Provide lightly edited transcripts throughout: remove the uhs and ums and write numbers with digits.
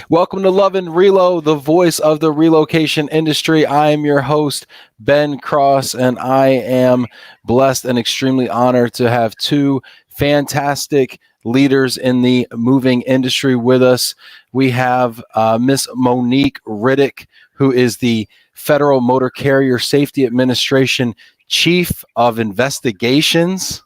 Welcome to Love and Relo, the voice of the relocation industry. I am your host, Ben Cross, and I am blessed and extremely honored to have two fantastic leaders in the moving industry with us. We have Miss Monique Riddick, who is the Federal Motor Carrier Safety Administration Chief of Investigations.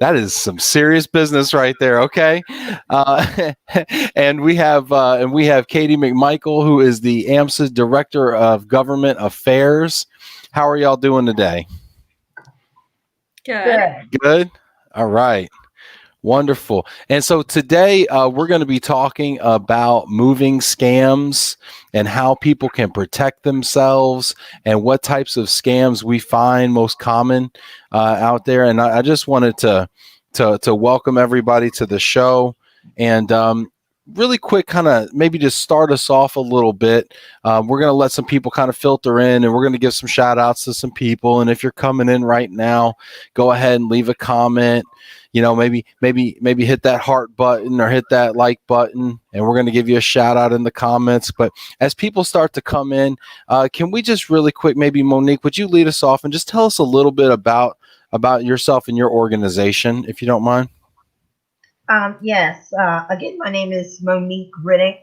That is some serious business right there. Okay. And we have Katie McMichael, who is the AMSA Director of Government Affairs. How are y'all doing today? Good. All right. Wonderful. And so today we're going to be talking about moving scams and how people can protect themselves and what types of scams we find most common out there. And I just wanted to welcome everybody to the show and really quick, kind of maybe just start us off a little bit. We're going to let some people kind of filter in, and we're going to give some shout outs to some people. And if you're coming in right now, go ahead and leave a comment. You know, maybe hit that heart button or hit that like button, and we're going to give you a shout out in the comments. But as people start to come in, can we just really quick, maybe Monique, would you lead us off and just tell us a little bit about yourself and your organization, if you don't mind? Yes. Again, my name is Monique Riddick.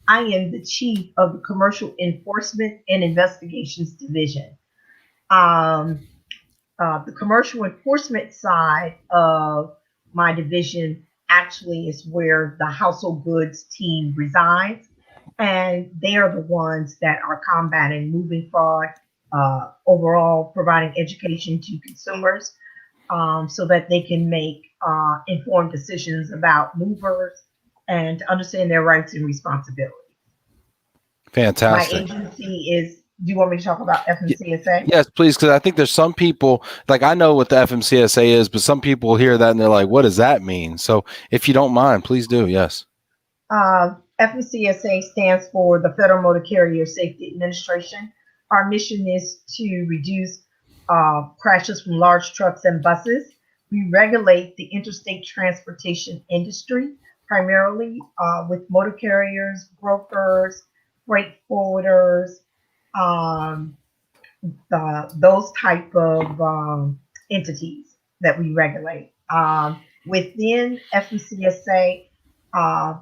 I am the Chief of the Commercial Enforcement and Investigations Division. The commercial enforcement side of my division actually is where the household goods team resides, and they are the ones that are combating moving fraud, overall providing education to consumers so that they can make informed decisions about movers and to understand their rights and responsibilities. Fantastic. My agency is, do you want me to talk about FMCSA? Yes, please, because I think there's some people, like I know what the FMCSA is, but some people hear that and they're like, what does that mean? So if you don't mind, please do. Yes. FMCSA stands for the Federal Motor Carrier Safety Administration. Our mission is to reduce crashes from large trucks and buses. We regulate the interstate transportation industry, primarily with motor carriers, brokers, freight forwarders, those type of entities that we regulate. Within FMCSA,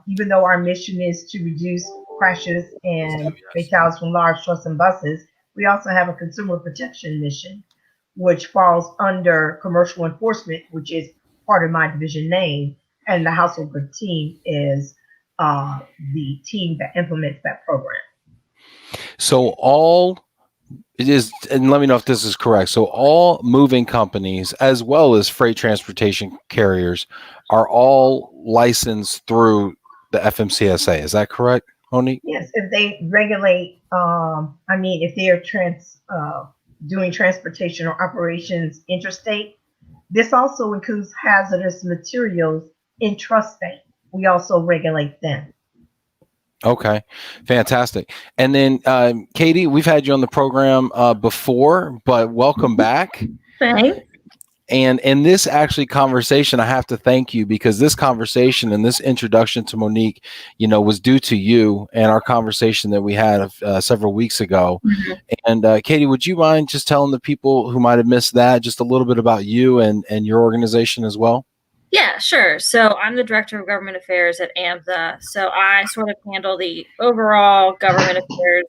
even though our mission is to reduce crashes and fatalities from large trucks and buses, we also have a consumer protection mission, which falls under commercial enforcement, which is part of my division name, and the household good team is the team that implements that program. So all it is, and let me know if this is correct. So all moving companies, as well as freight transportation carriers, are all licensed through the FMCSA. Is that correct, Monique? Yes, if they regulate, if they're doing transportation or operations interstate. This also includes hazardous materials intrastate. We also regulate them. Okay, fantastic. And then, Katie, we've had you on the program before, but welcome back. Thanks. And in this actually conversation, I have to thank you because this conversation and this introduction to Monique, was due to you and our conversation that we had several weeks ago. Mm-hmm. And Katie, would you mind just telling the people who might have missed that just a little bit about you and your organization as well? Yeah, sure. So I'm the Director of Government Affairs at AMSA. So I sort of handle the overall government affairs,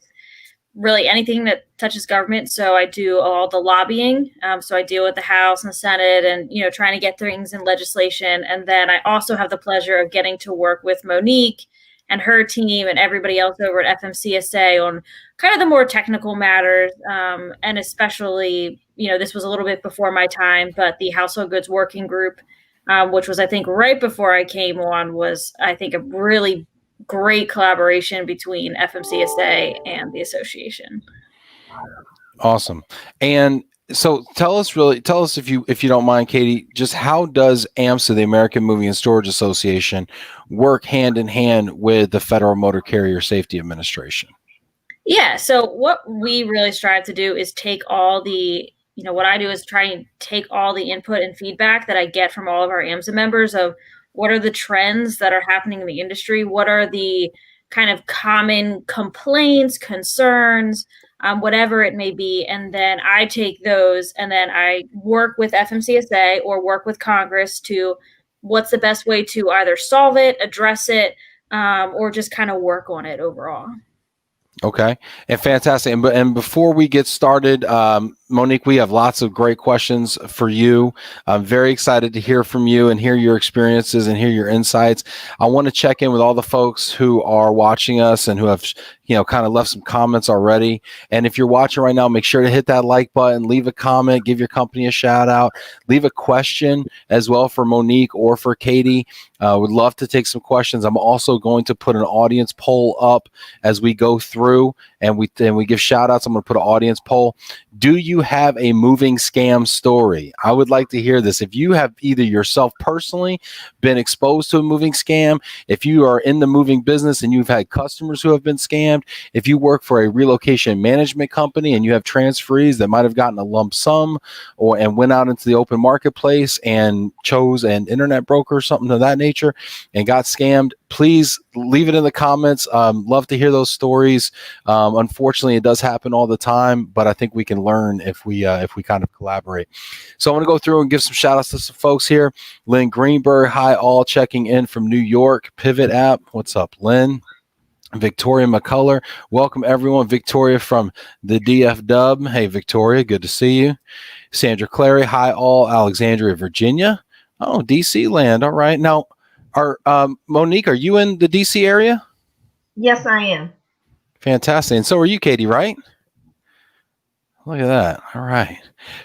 really anything that touches government. So I do all the lobbying. So I deal with the House and Senate and, trying to get things in legislation. And then I also have the pleasure of getting to work with Monique and her team and everybody else over at FMCSA on kind of the more technical matters. And especially, this was a little bit before my time, but the Household Goods Working Group, which was, I think, right before I came on, was, I think, a really great collaboration between FMCSA and the association. Awesome. And so tell us if you don't mind, Katie, just how does AMSA, the American Moving and Storage Association, work hand in hand with the Federal Motor Carrier Safety Administration? Yeah. So what we really strive to do is take all the what I do is try and take all the input and feedback that I get from all of our AMSA members of what are the trends that are happening in the industry, what are the kind of common complaints, concerns, whatever it may be. And then I take those and then I work with FMCSA or work with Congress to what's the best way to either solve it, address it, or just kind of work on it overall. Okay, and fantastic. And before we get started, Monique, we have lots of great questions for you. I'm very excited to hear from you and hear your experiences and hear your insights. I want to check in with all the folks who are watching us and who have, kind of left some comments already. And if you're watching right now, make sure to hit that like button, leave a comment, give your company a shout out, leave a question as well for Monique or for Katie. Would love to take some questions. I'm also going to put an audience poll up as we go through and we give shout outs. I'm going to put an audience poll. Do you have a moving scam story? I would like to hear this. If you have either yourself personally been exposed to a moving scam, if you are in the moving business and you've had customers who have been scammed, if you work for a relocation management company and you have transferees that might have gotten a lump sum and went out into the open marketplace and chose an internet broker or something of that nature and got scammed, please leave it in the comments. Love to hear those stories. Unfortunately, it does happen all the time, but I think we can learn if we kind of collaborate. So I'm going to go through and give some shout outs to some folks here. Lynn Greenberg, hi all, checking in from New York. Pivot app, what's up, Lynn? Victoria McCullough, welcome everyone. Victoria from the DF Dub. Hey, Victoria, good to see you. Sandra Clary, hi all, Alexandria, Virginia. Oh, DC land. All right. Now, Monique, are you in the DC area? Yes, I am. Fantastic. And so are you, Katie, right? Look at that. All right.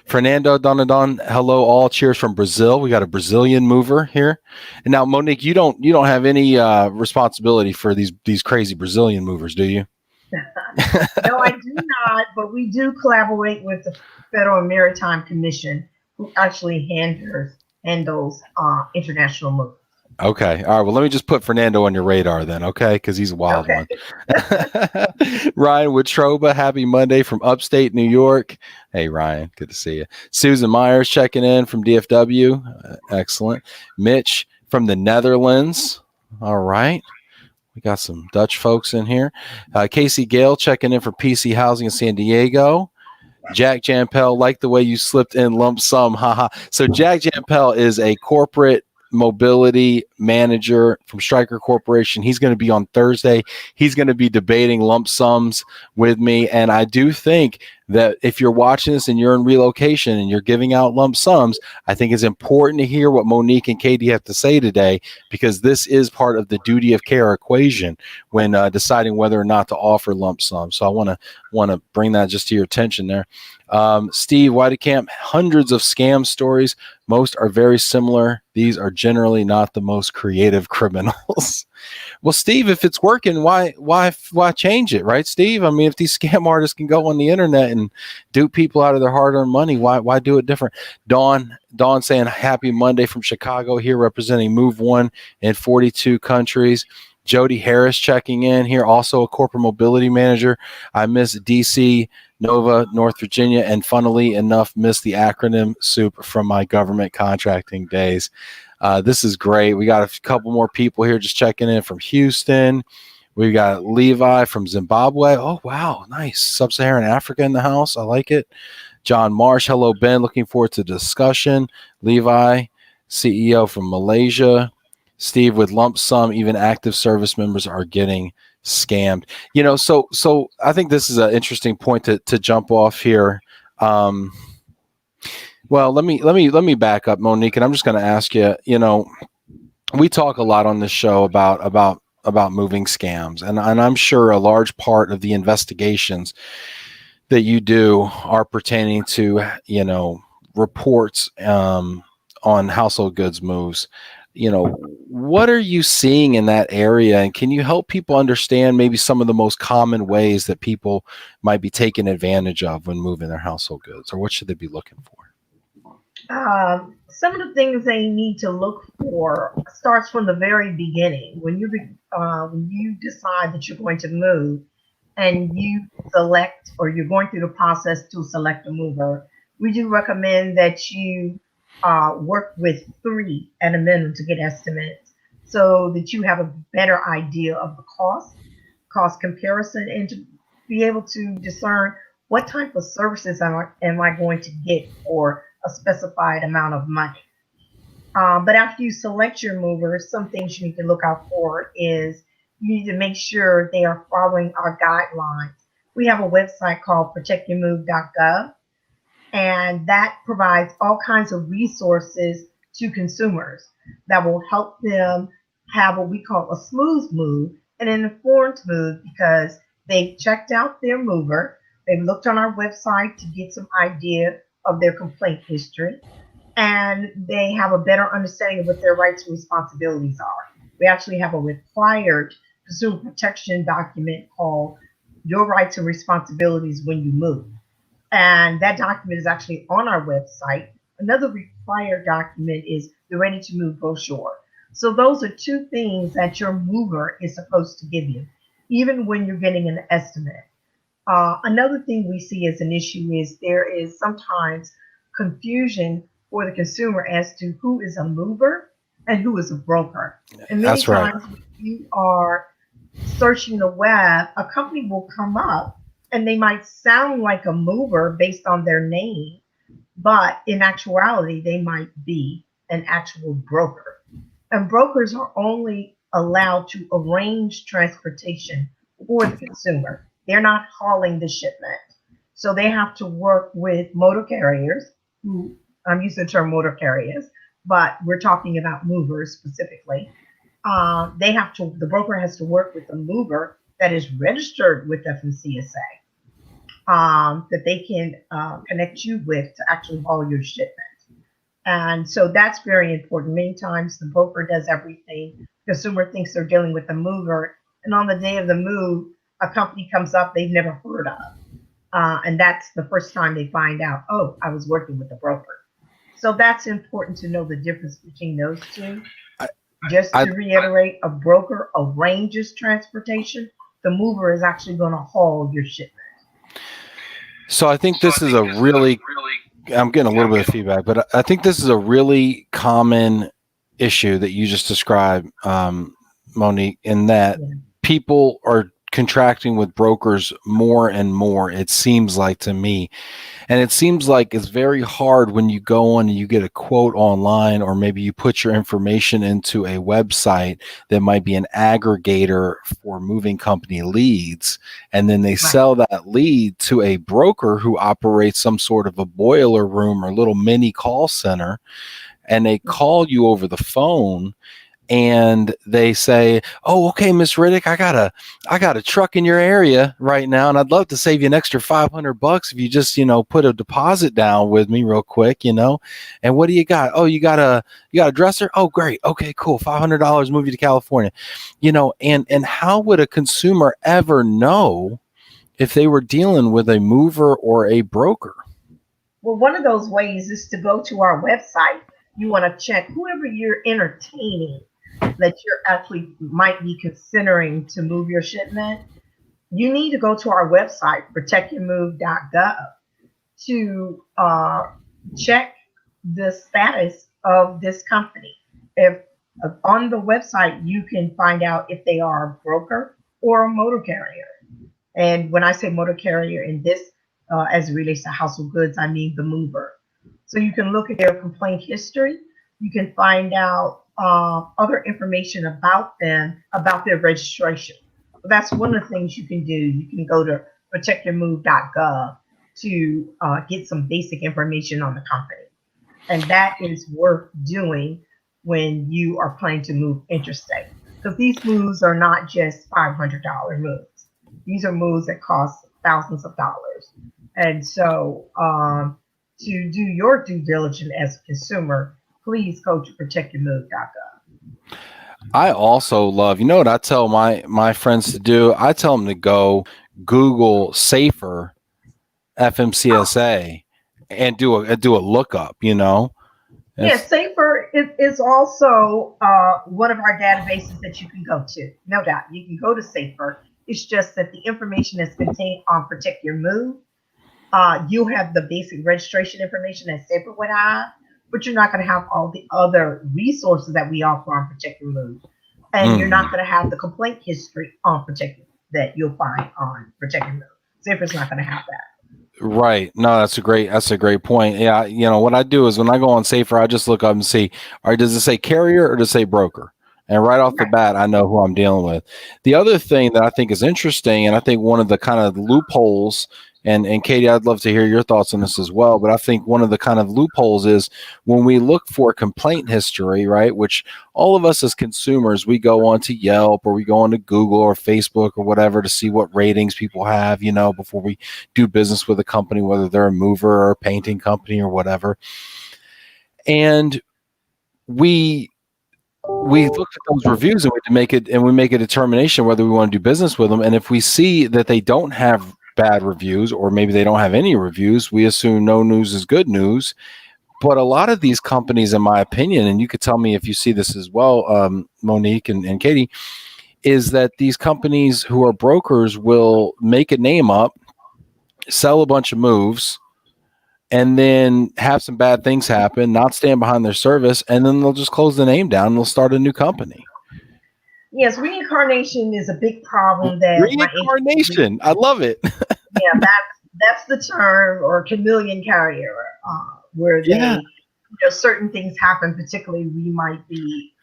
Fernando Donadon, hello all. Cheers from Brazil. We got a Brazilian mover here. And now, Monique, you don't have any responsibility for these crazy Brazilian movers, do you? No, I do not, but we do collaborate with the Federal Maritime Commission, who actually handles international moves. Okay. All right. Well, let me just put Fernando on your radar then, okay? Because he's a wild one. Ryan Woodtroba, happy Monday from upstate New York. Hey, Ryan. Good to see you. Susan Myers checking in from DFW. Excellent. Mitch from the Netherlands. All right. We got some Dutch folks in here. Casey Gale checking in for PC Housing in San Diego. Jack Jampel, like the way you slipped in lump sum. Haha. So Jack Jampel is a corporate mobility manager from Stryker Corporation. He's going to be on Thursday. He's going to be debating lump sums with me. And I do think that if you're watching this and you're in relocation and you're giving out lump sums, I think it's important to hear what Monique and Katie have to say today, because this is part of the duty of care equation when deciding whether or not to offer lump sums. So I want to bring that just to your attention there. Steve Whitecamp, hundreds of scam stories. Most are very similar. These are generally not the most creative criminals. Well, Steve, if it's working, why change it, right, Steve? I mean, if these scam artists can go on the internet and dupe people out of their hard-earned money, why do it different? Dawn saying happy Monday from Chicago here, representing Move One in 42 countries. Jody Harris checking in here, also a corporate mobility manager. I miss DC, Nova, North Virginia, and funnily enough, miss the acronym soup from my government contracting days. This is great. We got a couple more people here just checking in from Houston. We got Levi from Zimbabwe. Oh, wow. Nice. Sub-Saharan Africa in the house. I like it. John Marsh. Hello, Ben. Looking forward to the discussion. Levi, CEO from Malaysia. Steve, with lump sum, even active service members are getting scammed. So I think this is an interesting point to jump off here. Well, let me back up, Monique, and I'm just going to ask you. We talk a lot on this show about moving scams, and I'm sure a large part of the investigations that you do are pertaining to reports on household goods moves. What are you seeing in that area? And can you help people understand maybe some of the most common ways that people might be taken advantage of when moving their household goods, or what should they be looking for? Some of the things they need to look for starts from the very beginning. When you decide that you're going to move and you select, or you're going through the process to select a mover, we do recommend that you work with 3 at a minimum to get estimates, so that you have a better idea of the cost cost comparison, and to be able to discern what type of services am I going to get for a specified amount of money. But after you select your mover, some things you need to look out for is you need to make sure they are following our guidelines. We have a website called protectyourmove.gov, and that provides all kinds of resources to consumers that will help them have what we call a smooth move and an informed move, because they've checked out their mover, they've looked on our website to get some idea of their complaint history, and they have a better understanding of what their rights and responsibilities are. We actually have a required consumer protection document called Your Rights and Responsibilities When You Move. And that document is actually on our website. Another required document is the Ready to Move brochure. So those are two things that your mover is supposed to give you, even when you're getting an estimate. Another thing we see as an issue is there is sometimes confusion for the consumer as to who is a mover and who is a broker. And many That's right. times when you are searching the web, a company will come up and they might sound like a mover based on their name, but in actuality, they might be an actual broker. And brokers are only allowed to arrange transportation for the consumer. They're not hauling the shipment. So they have to work with motor carriers, who I'm using the term motor carriers, but we're talking about movers specifically. The broker has to work with a mover that is registered with FMCSA, that they can connect you with to actually haul your shipment. And so that's very important. Many times the broker does everything. The consumer thinks they're dealing with a mover, and on the day of the move, a company comes up they've never heard of. And that's the first time they find out, oh, I was working with a broker. So that's important to know the difference between those two. Just to reiterate, a broker arranges transportation. The mover is actually going to haul your shipment. So I think this is a really, I'm getting a little bit of feedback, but I think this is a really common issue that you just described, Monique, in that people are contracting with brokers more and more, it seems like to me. And it seems like it's very hard when you go on and you get a quote online, or maybe you put your information into a website that might be an aggregator for moving company leads. And then they sell that lead to a broker who operates some sort of a boiler room or little mini call center. And they call you over the phone and they say, oh, okay, Miss Riddick, I got a truck in your area right now, and I'd love to save you an extra $500 if you just, put a deposit down with me real quick, And what do you got? Oh, you got a dresser? Oh, great. Okay, cool. $500 move you to California, and how would a consumer ever know if they were dealing with a mover or a broker? Well, one of those ways is to go to our website. You want to check whoever you're entertaining that you're actually might be considering to move your shipment. You need to go to our website, protectyourmove.gov, to check the status of this company. If on the website, you can find out if they are a broker or a motor carrier. And when I say motor carrier in this, as it relates to household goods, I mean the mover. So you can look at their complaint history. You can find out other information about them, about their registration. So that's one of the things you can do. You can go to protectyourmove.gov to get some basic information on the company. And that is worth doing when you are planning to move interstate. Because these moves are not just $500 moves. These are moves that cost thousands of dollars. And so to do your due diligence as a consumer, please go to protectyourmove.gov. I also love, what I tell my friends to do? I tell them to go Google Safer FMCSA and do a lookup, Yeah, Safer is also one of our databases that you can go to. No doubt, you can go to Safer. It's just that the information is contained on Protect Your Move. You have the basic registration information that Safer would have, but you're not going to have all the other resources that we offer on Protect Your Move. And you're not going to have the complaint history on Protect that you'll find on Protect Your Move. Safer's not going to have that. Right. No, that's a great point. Yeah. You know, what I do is when I go on Safer, I just look up and see, all right, does it say carrier or does it say broker? And right off the bat, I know who I'm dealing with. The other thing that I think is interesting, and I think one of the kind of loopholes, and Katie, I'd love to hear your thoughts on this as well, but I think one of the kind of loopholes is when we look for complaint history, right, which all of us as consumers, we go on to Yelp or we go on to Google or Facebook or whatever to see what ratings people have, you know, before we do business with a company, whether they're a mover or a painting company or whatever. And we look at those reviews and we make a determination whether we want to do business with them. And if we see that they don't have bad reviews, or maybe they don't have any reviews, we assume no news is good news. But a lot of these companies, in my opinion, and you could tell me if you see this as well, Monique and Katie, is that these companies who are brokers will make a name up, sell a bunch of moves, and then have some bad things happen, not stand behind their service, and then they'll just close the name down and they'll start a new company. Yes, reincarnation is a big problem. That Reincarnation, I love it. Yeah, that's the term, or chameleon carrier, where they, you know, certain things happen. Particularly, we might be,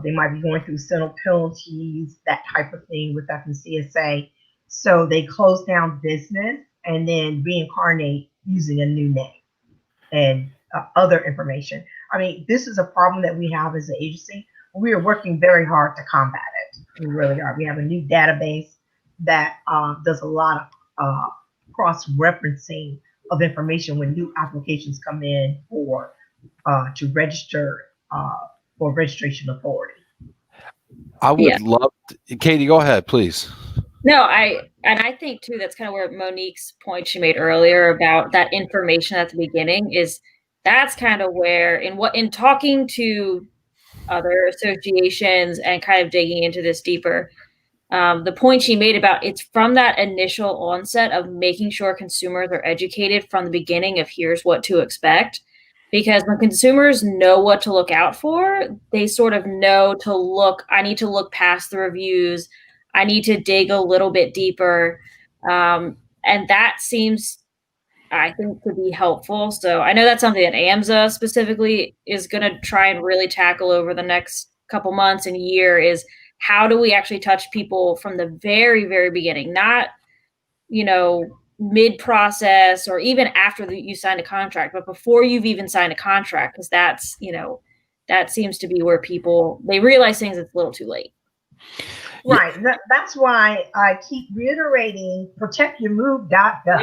they might be going through civil penalties, that type of thing with FMCSA. So they close down business and then reincarnate using a new name and other information. I mean, this is a problem that we have as an agency. We are working very hard to combat it. We really are. We have a new database that does a lot of cross-referencing of information when new applications come in for to register for registration authority. I would love to, Katie, go ahead, please. No, I think too, that's kind of where Monique's point she made earlier about that information at the beginning is, that's kind of where, in talking to other associations and kind of digging into this deeper, the point she made about it's from that initial onset of making sure consumers are educated from the beginning of here's what to expect. Because when consumers know what to look out for, they sort of know to look, I need to look past the reviews. I need to dig a little bit deeper. And that seems, I think, to be helpful. So I know that's something that AMSA specifically is going to try and really tackle over the next couple months and year, is how do we actually touch people from the very, very beginning, not, you know, mid-process or even after you signed a contract, but before you've even signed a contract, because that's, you know, that seems to be where people, they realize things it's a little too late. Right. That's why I keep reiterating protectyourmove.gov,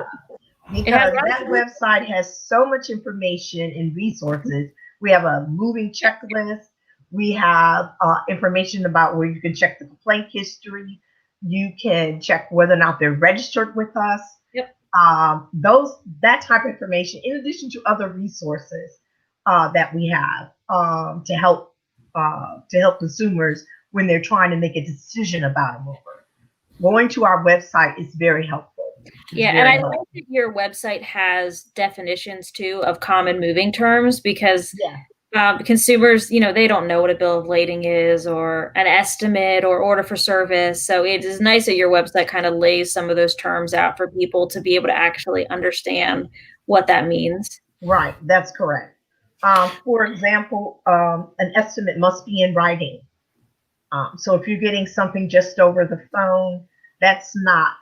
because that website has so much information and resources. We have a moving checklist. We have information about where you can check the complaint history. You can check whether or not they're registered with us. Yep. That type of information, in addition to other resources that we have to help consumers when they're trying to make a decision about a mover. Going to our website is very helpful. And I like that your website has definitions too of common moving terms, because consumers, you know, they don't know what a bill of lading is or an estimate or order for service. So it is nice that your website kind of lays some of those terms out for people to be able to actually understand what that means. Right, that's correct. For example, an estimate must be in writing. So if you're getting something just over the phone, that's not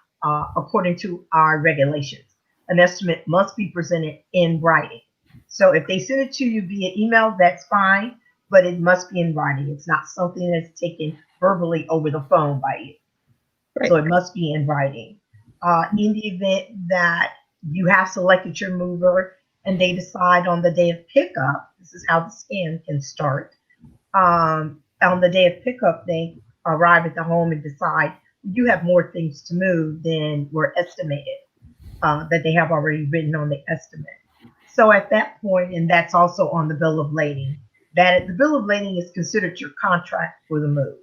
according to our regulations. An estimate must be presented in writing. So if they send it to you via email, that's fine, but it must be in writing. It's not something that's taken verbally over the phone by you. Right. So it must be in writing. In the event that you have selected your mover and they decide on the day of pickup, this is how the scam can start. On the day of pickup, they arrive at the home and decide you have more things to move than were estimated, that they have already written on the estimate. So at that point, and that's also on the bill of lading, that the bill of lading is considered your contract for the move.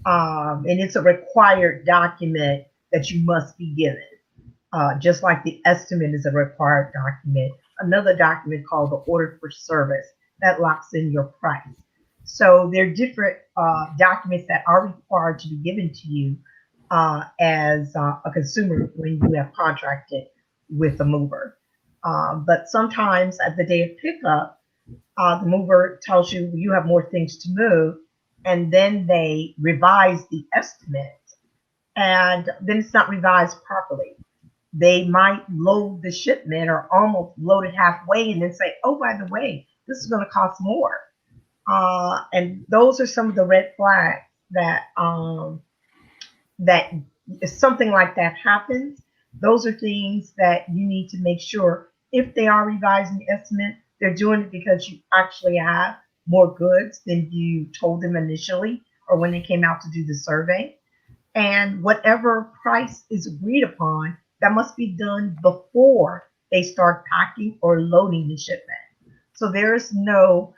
And it's a required document that you must be given. Just like the estimate is a required document, another document called the order for service that locks in your price. So there are different documents that are required to be given to you as a consumer when you have contracted with a mover. But sometimes at the day of pickup, the mover tells you you have more things to move, and then they revise the estimate, and then it's not revised properly. They might load the shipment or almost load it halfway and then say, oh, by the way, this is going to cost more. And those are some of the red flags that that if something like that happens, those are things that you need to make sure if they are revising the estimate, they're doing it because you actually have more goods than you told them initially or when they came out to do the survey. And whatever price is agreed upon, that must be done before they start packing or loading the shipment. So there's no,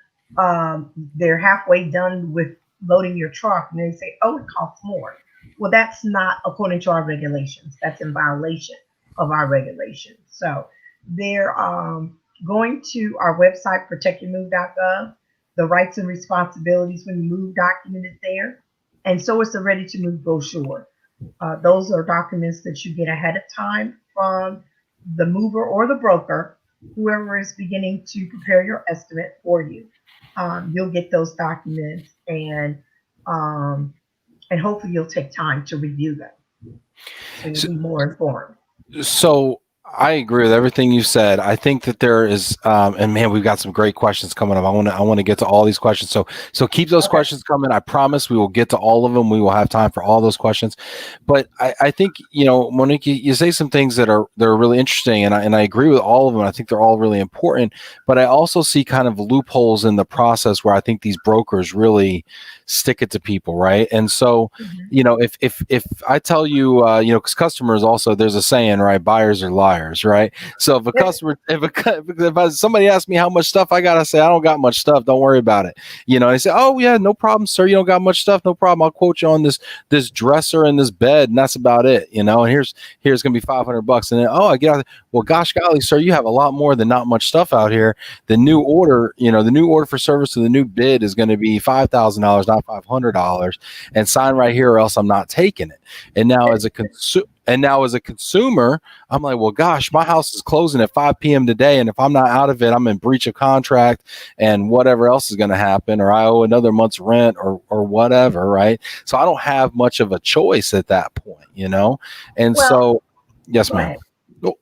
they're halfway done with loading your truck and they say, oh, it costs more. Well, that's not according to our regulations. That's in violation of our regulations. So they're going to our website, protectyourmove.gov. The rights and responsibilities when you move document is there. And so is the ready to move brochure. Those are documents that you get ahead of time from the mover or the broker, whoever is beginning to prepare your estimate for you. You'll get those documents and hopefully you'll take time to review them so you'll be more informed. So I agree with everything you said. I think that there is, and man, we've got some great questions coming up. I want to get to all these questions. So keep those questions coming. I promise we will get to all of them. We will have time for all those questions. But I think, Monique, you say some things that are really interesting, and I agree with all of them. I think they're all really important. But I also see kind of loopholes in the process where I think these brokers really stick it to people, right? And so, if I tell you, because customers also, there's a saying, right? Buyers are liars, right? So if a customer, if somebody asks me how much stuff I got, I say, I don't got much stuff. Don't worry about it. And they say, oh yeah, no problem, sir. You don't got much stuff. No problem. I'll quote you on this dresser and this bed, and that's about it. And here's going to be $500. And then, I get out. Well, gosh golly, sir, you have a lot more than not much stuff out here. The new order, the new order for service to the new bid is going to be $5,000, not $500, and sign right here, or else I'm not taking it. And now as a consumer, I'm like, well, gosh, my house is closing at 5 p.m. today, and if I'm not out of it, I'm in breach of contract, and whatever else is going to happen, or I owe another month's rent, or whatever, right? So I don't have much of a choice at that point, And so, yes, ma'am.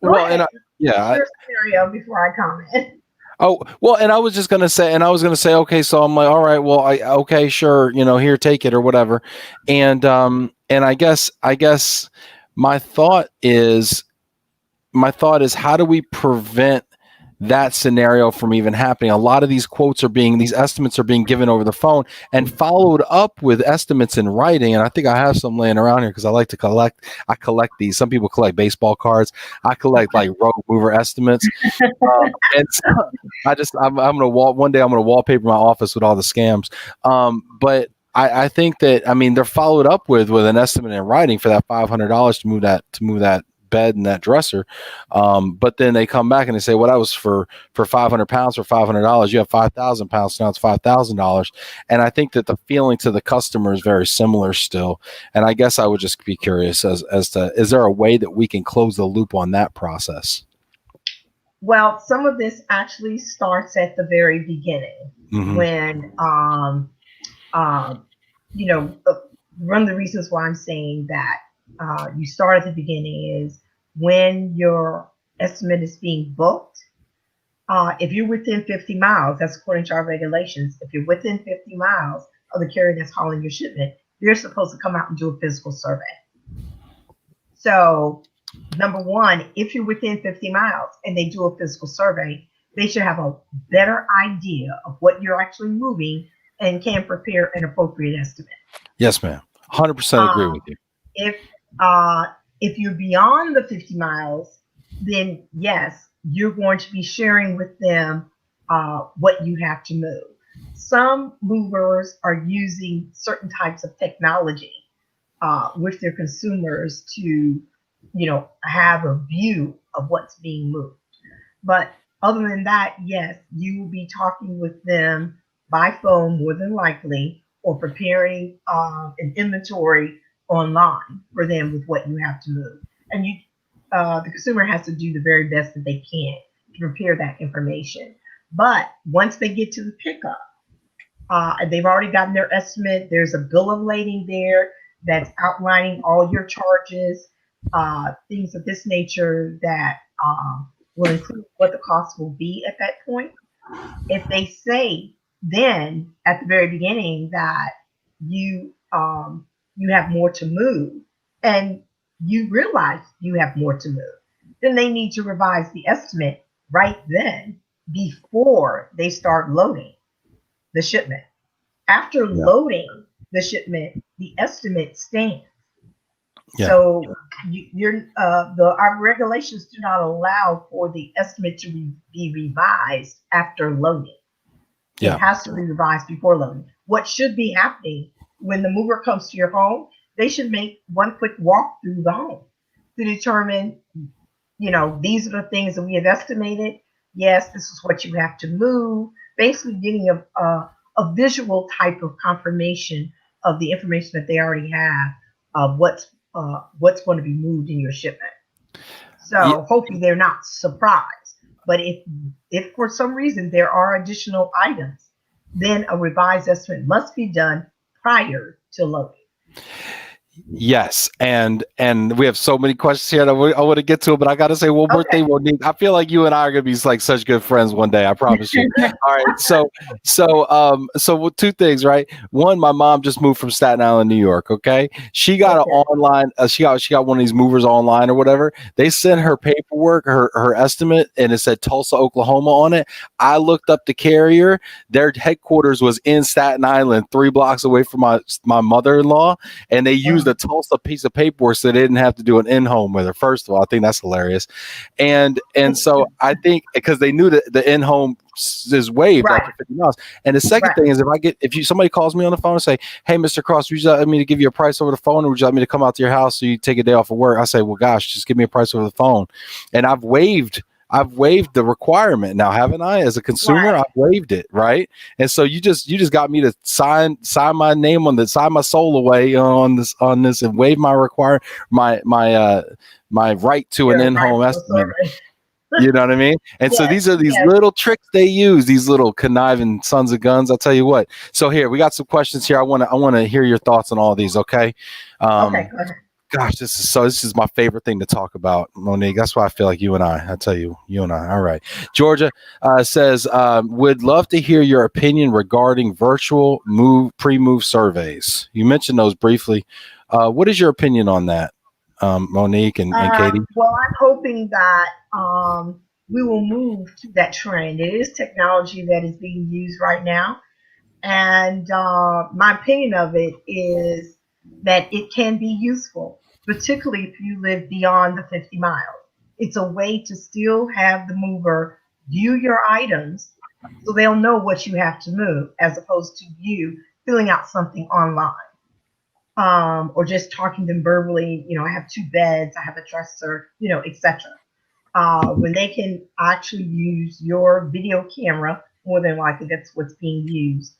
Well, and your scenario before I comment. Oh, well, and I was going to say, okay, so I'm like, all right, well, okay, sure, here, take it or whatever. And I guess my thought is how do we prevent that scenario from even happening? A lot of these these estimates are being given over the phone and followed up with estimates in writing. And I think I have some laying around here because I like to collect. I collect these. Some people collect baseball cards. I collect like road mover estimates. And so I'm going to one day I'm going to wallpaper my office with all the scams. But I think that, they're followed up with an estimate in writing for that $500 to move that bed and that dresser, but then they come back and they say, well, that was for 500 pounds for $500. You have 5,000 pounds, so now it's $5,000. And I think that the feeling to the customer is very similar still. And I guess I would just be curious as to, is there a way that we can close the loop on that process? Well, some of this actually starts at the very beginning, when one of the reasons why I'm saying that you start at the beginning is when your estimate is being booked. If you're within 50 miles, that's according to our regulations. If you're within 50 miles of the carrier that's hauling your shipment, they're supposed to come out and do a physical survey. So, number one, if you're within 50 miles and they do a physical survey, they should have a better idea of what you're actually moving and can prepare an appropriate estimate. Yes, ma'am. 100% agree with you. If you're beyond the 50 miles, then yes, you're going to be sharing with them what you have to move. Some movers are using certain types of technology with their consumers to, have a view of what's being moved. But other than that, yes, you will be talking with them by phone more than likely, or preparing an inventory online for them with what you have to move. And the consumer has to do the very best that they can to prepare that information. But once they get to the pickup, they've already gotten their estimate. There's a bill of lading there that's outlining all your charges, things of this nature that will include what the cost will be at that point. If they say then at the very beginning that you have more to move and you realize you have more to move, then they need to revise the estimate right then before they start loading the shipment. After loading the shipment, the estimate stands. Yeah. So our regulations do not allow for the estimate to be revised after loading. Yeah. It has to be revised before loading. What should be happening when the mover comes to your home, they should make one quick walk through the home to determine, these are the things that we have estimated. Yes, this is what you have to move. Basically getting a visual type of confirmation of the information that they already have of what's going to be moved in your shipment. So hopefully they're not surprised. But if for some reason there are additional items, then a revised estimate must be done prior to loading. Yes, and we have so many questions here that I want to get to, but I got to say one more thing, Monique. I feel like you and I are going to be like such good friends one day. I promise you. All right, so two things, right? One, my mom just moved from Staten Island, New York. Okay, she got an online. She got one of these movers online or whatever. They sent her paperwork, her estimate, and it said Tulsa, Oklahoma on it. I looked up the carrier. Their headquarters was in Staten Island, 3 blocks away from my mother-in-law, and they used a Tulsa piece of paperwork so they didn't have to do an in-home with her. First of all, I think that's hilarious. And so I think because they knew that the in-home is waived after $50. And the second thing is if somebody calls me on the phone and say, "Hey, Mr. Cross, would you like me to give you a price over the phone, or would you like me to come out to your house so you take a day off of work?" I say, "Well, gosh, just give me a price over the phone." And I've waived the requirement now, haven't I? As a consumer, I've waived it, right? And so you just got me to sign my name on this, sign my soul away on this, and waive my my right to an in-home estimate. You know what I mean? And so these are these little tricks they use, these little conniving sons of guns. I'll tell you what. So here we got some questions here. I want to hear your thoughts on all these. Okay. Okay. Go ahead. Gosh, this is my favorite thing to talk about, Monique. That's why I feel like you and I tell you and I. All right. Georgia says, would love to hear your opinion regarding virtual pre-move surveys. You mentioned those briefly. What is your opinion on that, Monique and Katie? Well, I'm hoping that we will move to that trend. It is technology that is being used right now. And my opinion of it is that it can be useful, particularly if you live beyond the 50 miles. It's a way to still have the mover view your items so they'll know what you have to move, as opposed to you filling out something online or just talking to them verbally. I have 2 beds, I have a dresser, etc. When they can actually use your video camera, more than likely that's what's being used.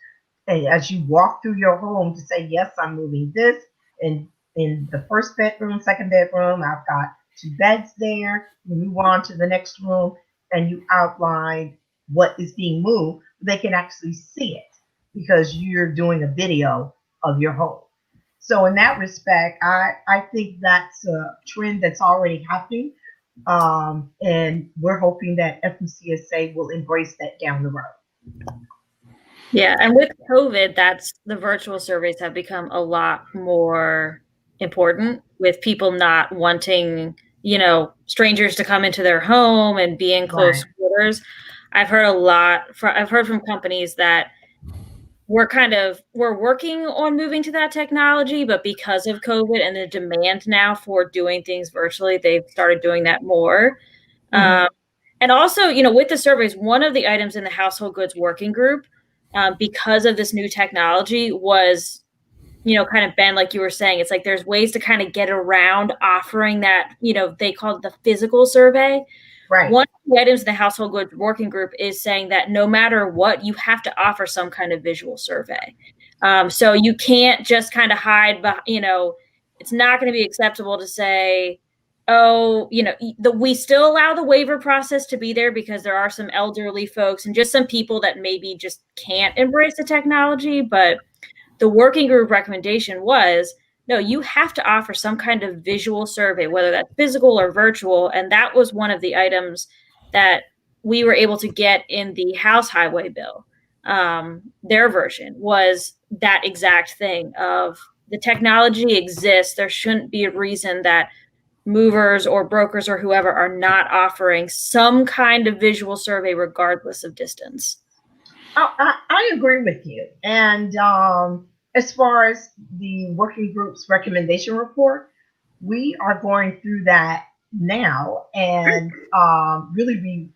And as you walk through your home to say, yes, I'm moving this, and in the first bedroom, second bedroom, I've got 2 beds there. You move on to the next room and you outline what is being moved. They can actually see it because you're doing a video of your home. So in that respect, I think that's a trend that's already happening. And we're hoping that FMCSA will embrace that down the road. Yeah, and with COVID, the virtual surveys have become a lot more important, with people not wanting, strangers to come into their home and be in close quarters. I've heard from companies that we're working on moving to that technology, but because of COVID and the demand now for doing things virtually, they've started doing that more. Mm-hmm. And also, with the surveys, one of the items in the household goods working group, because of this new technology, was, kind of, Ben, like you were saying, it's like there's ways to kind of get around offering that, they call it the physical survey. Right. One of the items in the household goods working group is saying that no matter what, you have to offer some kind of visual survey. So you can't just kind of hide, it's not going to be acceptable to say, oh, we still allow the waiver process to be there because there are some elderly folks and just some people that maybe just can't embrace the technology. But the working group recommendation was, no, you have to offer some kind of visual survey, whether that's physical or virtual. And that was one of the items that we were able to get in the House Highway bill. Their version was that exact thing of the technology exists. There shouldn't be a reason that movers or brokers or whoever are not offering some kind of visual survey regardless of distance. I agree with you. And as far as the working group's recommendation report, we are going through that now and really be,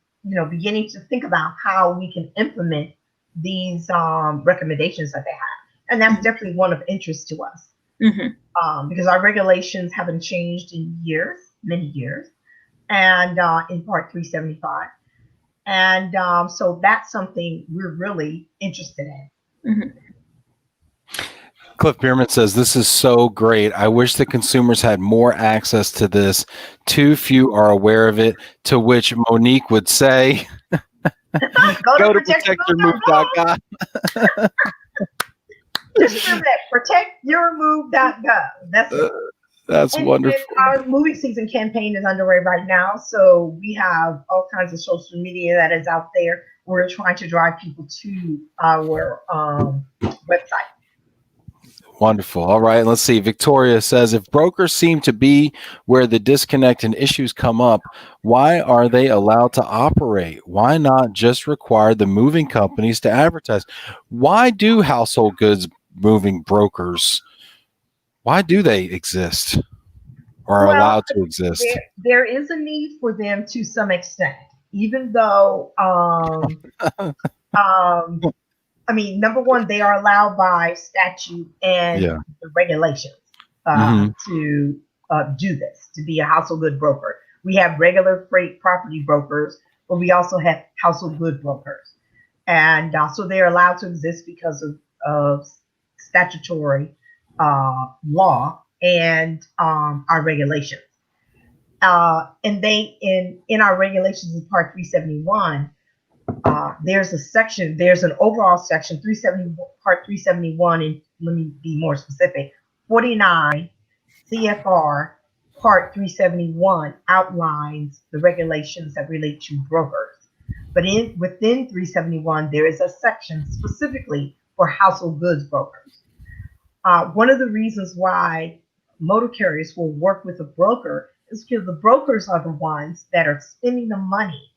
beginning to think about how we can implement these recommendations that they have. And that's definitely one of interest to us. Because our regulations haven't changed in years, many years, and in Part 375. And so that's something we're really interested in. Cliff Bierman says, this is so great. I wish the consumers had more access to this. Too few are aware of it, to which Monique would say, go to protectyourmove.gov. Just remember that, protectyourmove.gov. That's it. That's wonderful. And our moving season campaign is underway right now. So we have all kinds of social media that is out there. We're trying to drive people to our website. Wonderful. All right. Let's see. Victoria says, if brokers seem to be where the disconnect and issues come up, why are they allowed to operate? Why not just require the moving companies to advertise? Why do household goods moving brokers, why do they exist or are allowed to exist? There is a need for them to some extent, even though, number one, they are allowed by statute and the regulations to do this, to be a household good broker. We have regular freight property brokers, but we also have household good brokers. And so they're allowed to exist because of statutory law and our regulations. And they, in our regulations in Part 371, there's an overall section, Part 371, and let me be more specific, 49 CFR Part 371 outlines the regulations that relate to brokers. But within 371, there is a section specifically for household goods brokers. One of the reasons why motor carriers will work with a broker is because the brokers are the ones that are spending the money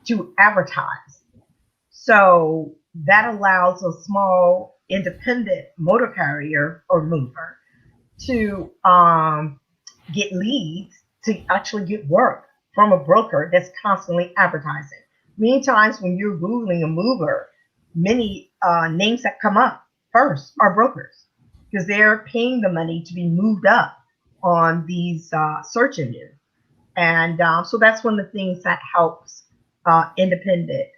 to advertise. So that allows a small independent motor carrier or mover to get leads to actually get work from a broker that's constantly advertising. Many times when you're Googling a mover, many names that come up first are brokers because they're paying the money to be moved up on these search engines. And so that's one of the things that helps independent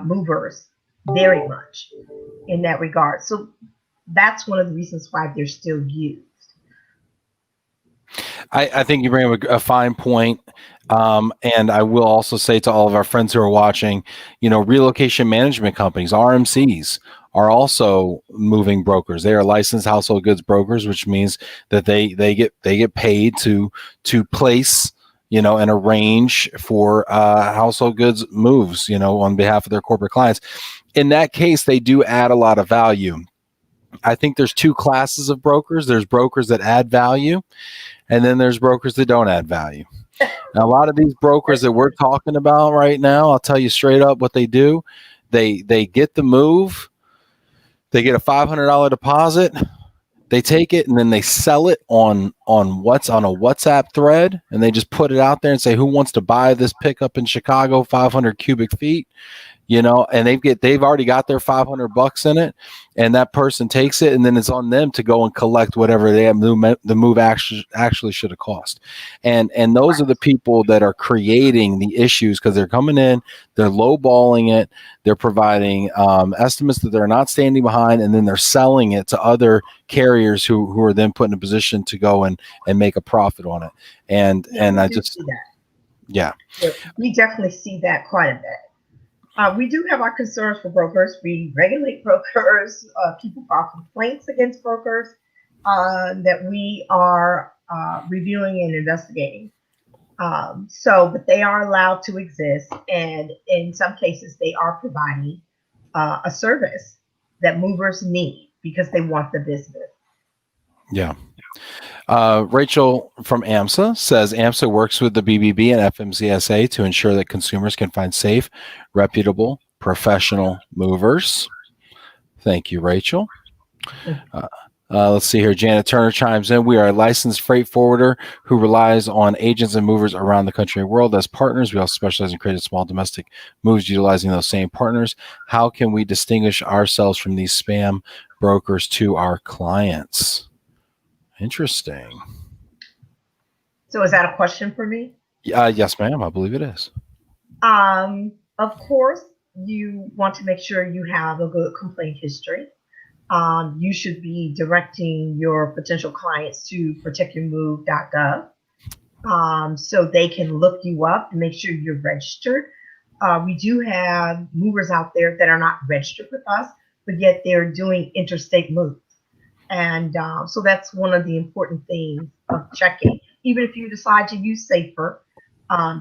movers very much in that regard. So that's one of the reasons why they're still used. I think you bring up a fine point. And I will also say to all of our friends who are watching, relocation management companies, RMCs, are also moving brokers. They are licensed household goods brokers, which means that they get paid to place, and arrange for household goods moves, on behalf of their corporate clients. In that case, they do add a lot of value. I think there's two classes of brokers. There's brokers that add value, and then there's brokers that don't add value. Now, a lot of these brokers that we're talking about right now, I'll tell you straight up what they do. They get the move. They get a $500 deposit. They take it and then they sell it on a WhatsApp thread, and they just put it out there and say, who wants to buy this pickup in Chicago, 500 cubic feet? and they've already got their $500 in it, and that person takes it, and then it's on them to go and collect whatever the move actually should have cost. And those are the people that are creating the issues, because they're coming in, they're lowballing it, they're providing estimates that they're not standing behind, and then they're selling it to other carriers who are then put in a position to go and make a profit on it. And I just see that. Yeah, we definitely see that quite a bit. We do have our concerns for brokers. We regulate brokers. People file complaints against brokers that we are reviewing and investigating. But they are allowed to exist, and in some cases, they are providing a service that movers need because they want the business. Yeah. Rachel from AMSA says AMSA works with the BBB and FMCSA to ensure that consumers can find safe, reputable, professional movers. Thank you, Rachel. Let's see here. Janet Turner chimes in. We are a licensed freight forwarder who relies on agents and movers around the country and world as partners. We also specialize in creating small domestic moves utilizing those same partners. How can we distinguish ourselves from these spam brokers to our clients? Interesting. So is that a question for me? Yes, ma'am. I believe it is. Of course, you want to make sure you have a good complaint history. You should be directing your potential clients to protectyourmove.gov so they can look you up and make sure you're registered. We do have movers out there that are not registered with us, but yet they're doing interstate moves. And so that's one of the important things of checking. Even if you decide to use Safer,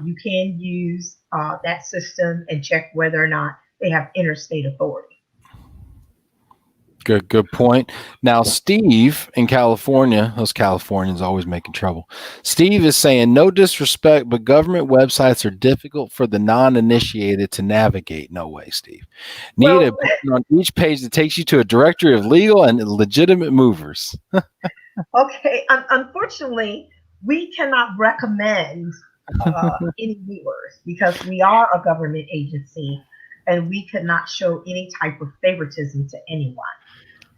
you can use that system and check whether or not they have interstate authority. Good point. Now, Steve in California, those Californians always making trouble. Steve is saying, no disrespect, but government websites are difficult for the non-initiated to navigate. No way, Steve. Need a button on each page that takes you to a directory of legal and legitimate movers. Okay. Unfortunately, we cannot recommend any movers because we are a government agency and we cannot show any type of favoritism to anyone.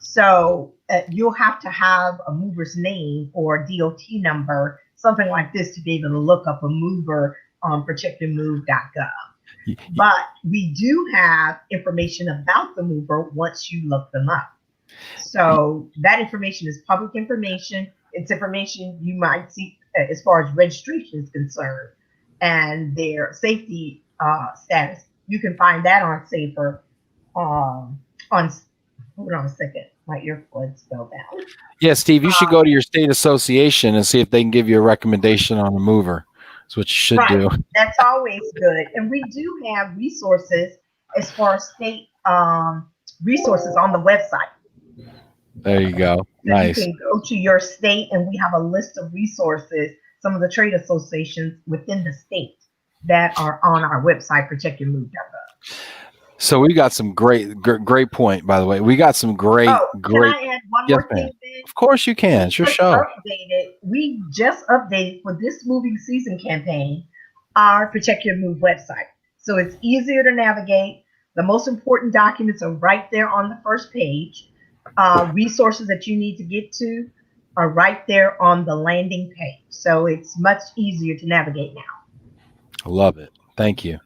So you'll have to have a mover's name or DOT number, something like this, to be able to look up a mover on protectyourmove.gov. But we do have information about the mover once you look them up. So that information is public information. It's information you might see as far as registration is concerned and their safety status. You can find that on Safer hold on a second. My earplugs fell down. Yeah, Steve, you should go to your state association and see if they can give you a recommendation on a mover. That's what you should do. That's always good. And we do have resources as far as state resources on the website. There you go. So nice. You can go to your state and we have a list of resources, some of the trade associations within the state that are on our website, protectyourmove.gov. So we got some great point, by the way. We got some great. Can I add one more thing, Ben? Of course you can. It's your show. We just updated for this moving season campaign our Protect Your Move website. So it's easier to navigate. The most important documents are right there on the first page. Resources that you need to get to are right there on the landing page. So it's much easier to navigate now. I love it. Thank you.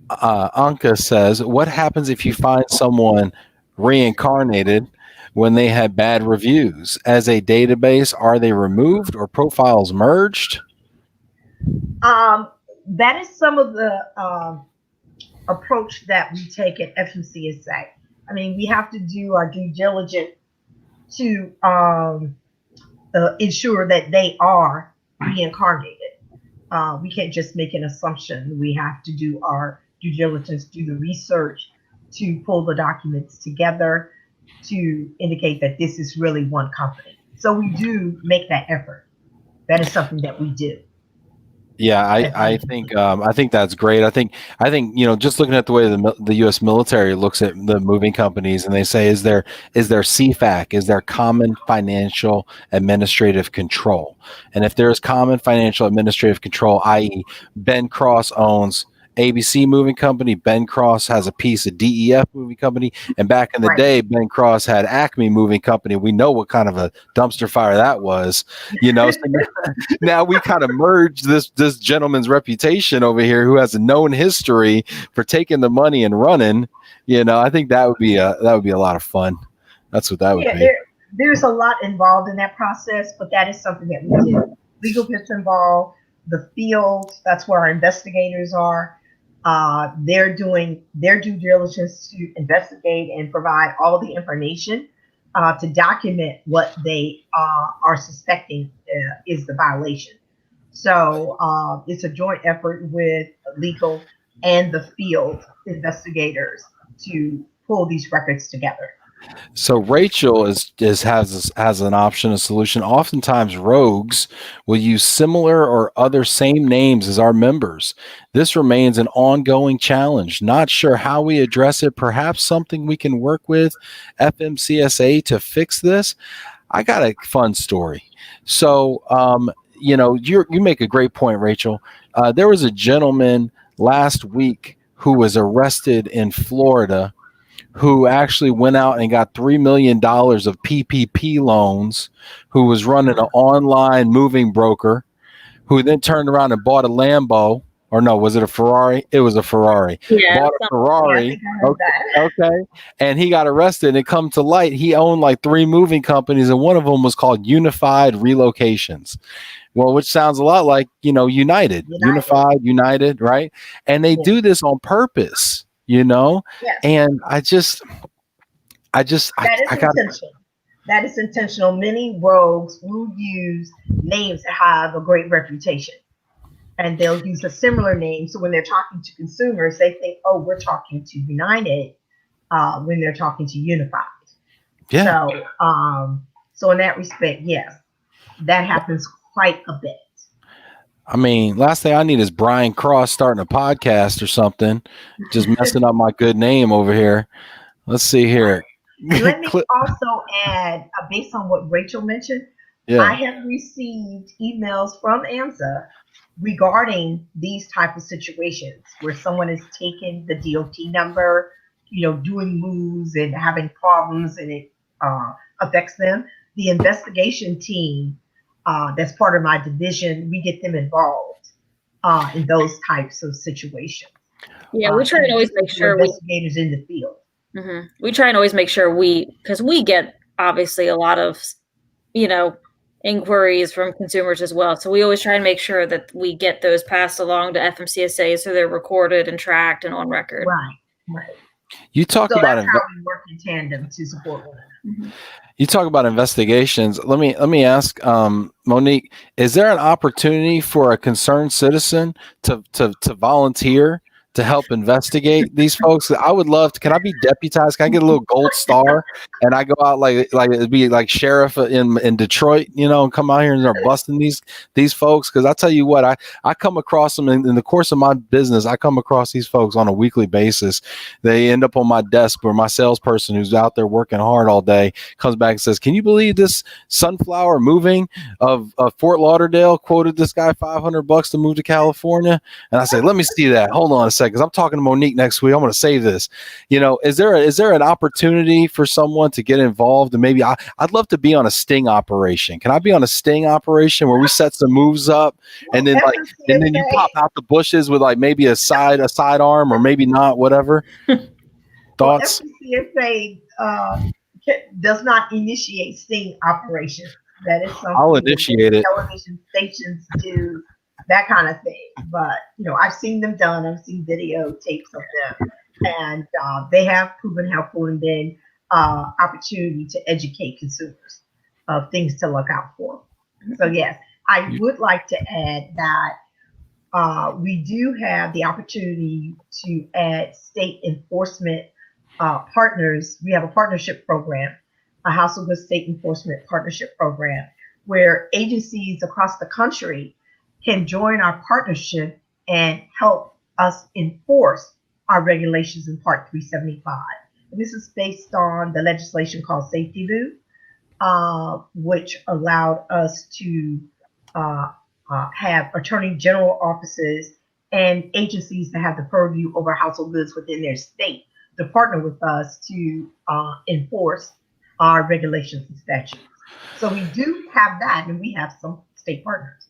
Anka says, what happens if you find someone reincarnated when they had bad reviews? As a database, are they removed or profiles merged? That is some of the approach that we take at FMCSA. I mean, we have to do our due diligence to ensure that they are reincarnated. We can't just make an assumption. We have to do our due diligence, do the research to pull the documents together to indicate that this is really one company. So we do make that effort. That is something that we do. Yeah, I think that's great. I think just looking at the way the U.S. military looks at the moving companies, and they say, is there CFAC? Is there common financial administrative control? And if there is common financial administrative control, i.e., Ben Cross owns ABC Moving Company. Ben Cross has a piece of DEF Moving Company. And back in the Right. day, Ben Cross had Acme Moving Company. We know what kind of a dumpster fire that was, you know. So now we kind of merge this gentleman's reputation over here, who has a known history for taking the money and running. You know, I think that would be a lot of fun. That's what that would be. There's a lot involved in that process, but that is something that we do. Legal gets involved, the field, that's where our investigators are. They're doing their due diligence to investigate and provide all the information to document what they are suspecting is the violation. So it's a joint effort with legal and the field investigators to pull these records together. So Rachel has an option, a solution. Oftentimes rogues will use similar or other same names as our members. This remains an ongoing challenge. Not sure how we address it. Perhaps something we can work with FMCSA to fix this. I got a fun story. So, you know, you make a great point, Rachel. There was a gentleman last week who was arrested in Florida who actually went out and got $3 million of PPP loans, who was running an online moving broker, who then turned around and bought a Lambo. Or no, was it a Ferrari? It was a Ferrari. Yeah, Bought a Ferrari. Okay. And he got arrested, and it come to light he owned like 3 moving companies, and one of them was called Unified Relocations. Well, which sounds a lot like, you know, United, right? And they do this on purpose, you know? Yes. And I got intentional. That is intentional. Many rogues will use names that have a great reputation, and they'll use a similar name. So when they're talking to consumers, they think, "Oh, we're talking to United," when they're talking to Unified. Yeah. So in that respect, yes, that happens quite a bit. I mean, last thing I need is Brian Cross starting a podcast or something, just messing up my good name over here. Let's see here. Let me also add, based on what Rachel mentioned, I have received emails from AMSA regarding these type of situations where someone is taking the DOT number, you know, doing moves and having problems, and it affects them. The investigation team, that's part of my division, we get them involved in those types of situations. Yeah, we try and always make sure investigators in the field. Mm-hmm. We try and always make sure because we get obviously a lot of, you know, inquiries from consumers as well. So we always try and make sure that we get those passed along to FMCSA so they're recorded and tracked and on record. Right. You talk about that's how we work in tandem to support one another. Mm-hmm. You talk about investigations. Let me ask, Monique, is there an opportunity for a concerned citizen to volunteer to help investigate these folks? I would love to. Can I be deputized? Can I get a little gold star and I go out like it'd be like sheriff in Detroit, you know, and come out here and start busting these folks? Because I tell you what, I come across them in the course of my business. I come across these folks on a weekly basis. They end up on my desk where my salesperson, who's out there working hard all day, comes back and says, "Can you believe this Sunflower Moving of Fort Lauderdale quoted this guy $500 to move to California?" And I say, "Let me see that. Hold on a second, because I'm talking to Monique next week. I'm going to save this." You know, is there an opportunity for someone to get involved? And maybe I'd love to be on a sting operation. Can I be on a sting operation where we set some moves up and then you pop out the bushes with like maybe a sidearm, or maybe not, whatever? Thoughts? Well, FMCSA does not initiate sting operations. That is something I'll initiate it. Television stations do. That kind of thing. But, you know, I've seen them done. I've seen videotapes of them. And they have proven helpful, and then opportunity to educate consumers of things to look out for. So, yes, I would like to add that we do have the opportunity to add state enforcement partners. We have a partnership program, a House of Good State Enforcement Partnership Program, where agencies across the country can join our partnership and help us enforce our regulations in Part 375. This is based on the legislation called Safety Lou, which allowed us to have attorney general offices and agencies that have the purview over household goods within their state to partner with us to enforce our regulations and statutes. So we do have that, and we have some state partners.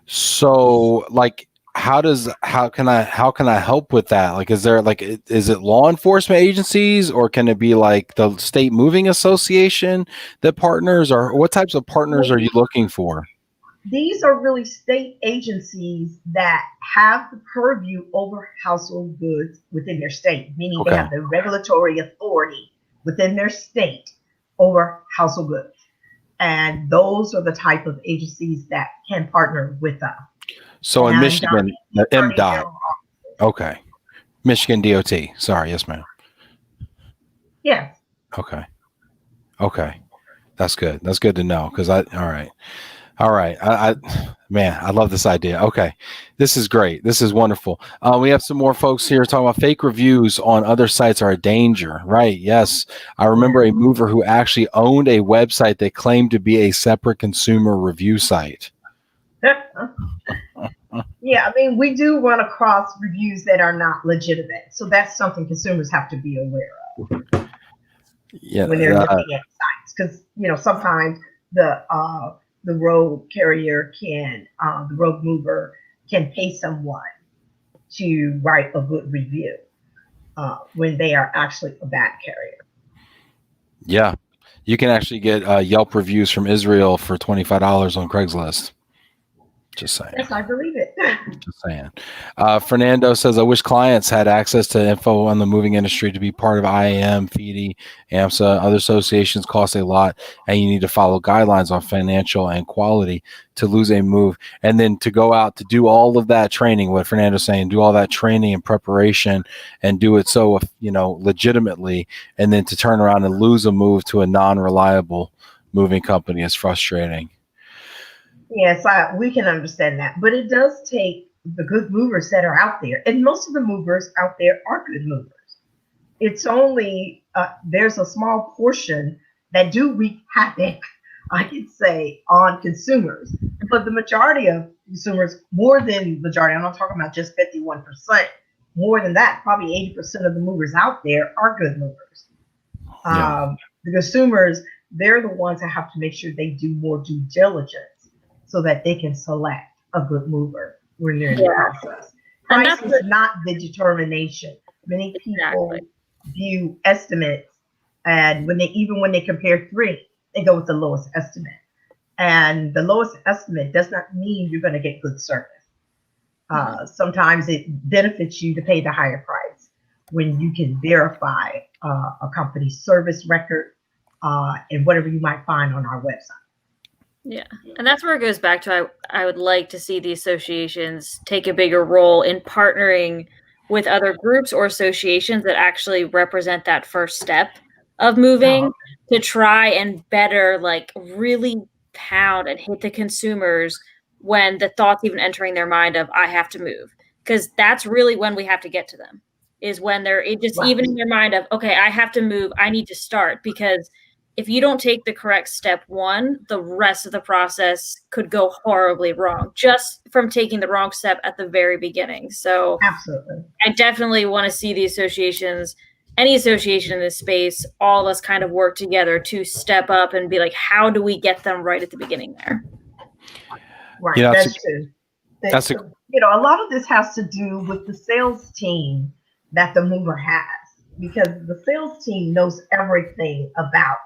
So like, how can I help with that? Like, is it law enforcement agencies, or can it be like the state moving association that partners, or what types of partners are you looking for? These are really state agencies that have the purview over household goods within their state, meaning they have the regulatory authority within their state over household goods. And those are the type of agencies that can partner with us. So in Michigan, MDOT. Okay. Michigan DOT. Sorry. Yes, ma'am. Yes. Okay. That's good. That's good to know. All right. Man, I love this idea. Okay. This is great. This is wonderful. We have some more folks here talking about fake reviews on other sites are a danger. Right. Yes. I remember a mover who actually owned a website that claimed to be a separate consumer review site. Yeah, I mean, we do run across reviews that are not legitimate. So that's something consumers have to be aware of. Yeah, when they're looking at sites, because sometimes the road carrier the road mover can pay someone to write a good review when they are actually a bad carrier. Yeah, you can actually get Yelp reviews from Israel for $25 on Craigslist. Just saying. Yes, I believe it. Just saying. Fernando says, I wish clients had access to info on the moving industry to be part of IAM, FEDI, AMSA. Other associations cost a lot, and you need to follow guidelines on financial and quality to lose a move. And then to go out to do all of that training, what Fernando's saying, do all that training and preparation and do it so, legitimately, and then to turn around and lose a move to a non-reliable moving company is frustrating. Yes, we can understand that. But it does take the good movers that are out there. And most of the movers out there are good movers. It's only, there's a small portion that do wreak havoc, I could say, on consumers. But the majority of consumers, more than majority, I'm not talking about just 51%, more than that, probably 80% of the movers out there are good movers. Yeah. The consumers, they're the ones that have to make sure they do more due diligence so that they can select a good mover when they're in the process. Price is not the determination. Many people view estimates, and when they compare three, they go with the lowest estimate. And the lowest estimate does not mean you're going to get good service. Sometimes it benefits you to pay the higher price when you can verify a company's service record and whatever you might find on our website. Yeah. And that's where it goes back to I would like to see the associations take a bigger role in partnering with other groups or associations that actually represent that first step of moving to try and better, really pound and hit the consumers when the thought's even entering their mind of I have to move. Because that's really when we have to get to them, is when they're even in their mind of, okay, I have to move. I need to start, because if you don't take the correct step one, the rest of the process could go horribly wrong just from taking the wrong step at the very beginning. So absolutely, I definitely want to see the associations, any association in this space, all of us kind of work together to step up and be like, how do we get them right at the beginning there? Right, that's true. A lot of this has to do with the sales team that the mover has, because the sales team knows everything about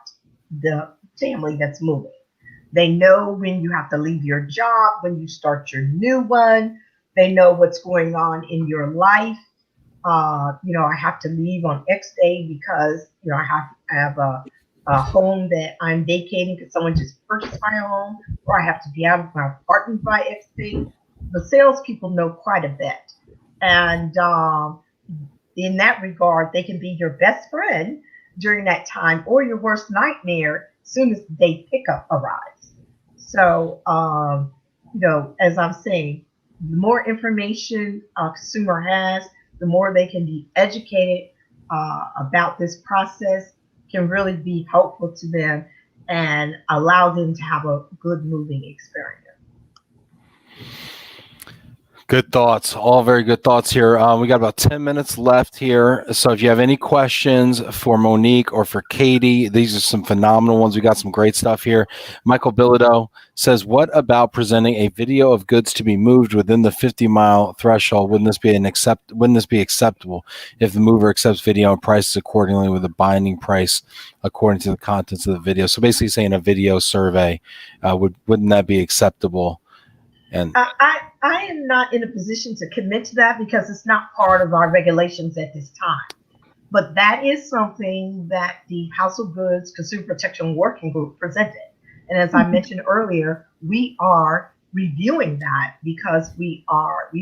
the family that's moving. They know when you have to leave your job, when you start your new one. They know what's going on in your life. I have to leave on X day because I have a home that I'm vacating because someone just purchased my home, or I have to be out of my apartment by X day. The salespeople know quite a bit, and in that regard, they can be your best friend during that time, or your worst nightmare as soon as the day pickup arrives. So, as I'm saying, the more information a consumer has, the more they can be educated about this process, can really be helpful to them and allow them to have a good moving experience. Good thoughts. All very good thoughts here. We got about 10 minutes left here. So if you have any questions for Monique or for Katie, these are some phenomenal ones. We got some great stuff here. Michael Bilodeau says, what about presenting a video of goods to be moved within the 50-mile threshold? Wouldn't this be acceptable if the mover accepts video and prices accordingly with a binding price according to the contents of the video? So basically saying a video survey, wouldn't that be acceptable? And I am not in a position to commit to that because it's not part of our regulations at this time. But that is something that the Household Goods Consumer Protection Working Group presented. And as I mentioned earlier, we are reviewing that because we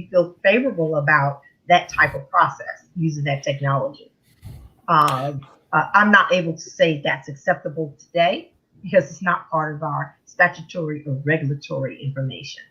feel favorable about that type of process using that technology. I'm not able to say that's acceptable today because it's not part of our statutory or regulatory information.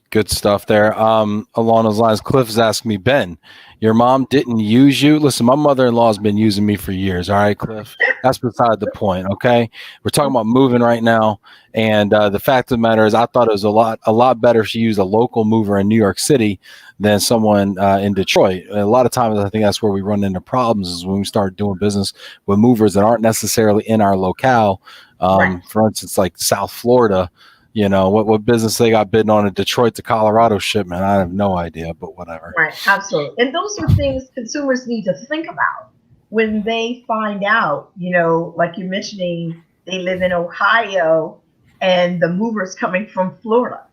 Good stuff there. Along those lines, Cliff is asking me, Ben, your mom didn't use you. Listen, my mother-in-law has been using me for years. All right, Cliff, that's beside the point. Okay, we're talking about moving right now, and the fact of the matter is, I thought it was a lot better if she used a local mover in New York City than someone in Detroit. A lot of times, I think that's where we run into problems is when we start doing business with movers that aren't necessarily in our locale. Right. For instance, like South Florida. You know, what business they got bidding on a Detroit to Colorado shipment? I have no idea, but whatever. Right, absolutely. And those are things consumers need to think about when they find out, like you're mentioning, they live in Ohio and the mover's coming from Florida.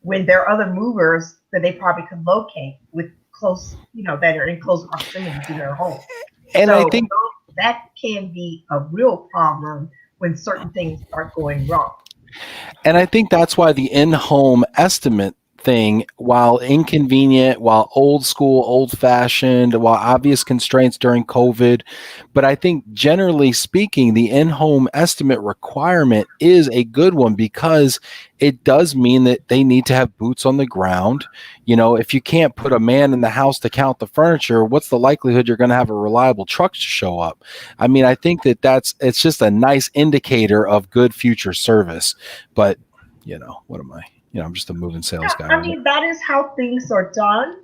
When there are other movers that they probably could locate with close, that are in close proximity to their home. And so I think that can be a real problem when certain things start going wrong. And I think that's why the in-home estimate thing, while inconvenient, while old school, old-fashioned, while obvious constraints during COVID, but I think generally speaking, the in-home estimate requirement is a good one because it does mean that they need to have boots on the ground. If you can't put a man in the house to count the furniture, what's the likelihood you're going to have a reliable truck to show up? I mean, I think it's just a nice indicator of good future service. But, what am I? I'm just a moving sales guy. I mean, that is how things are done.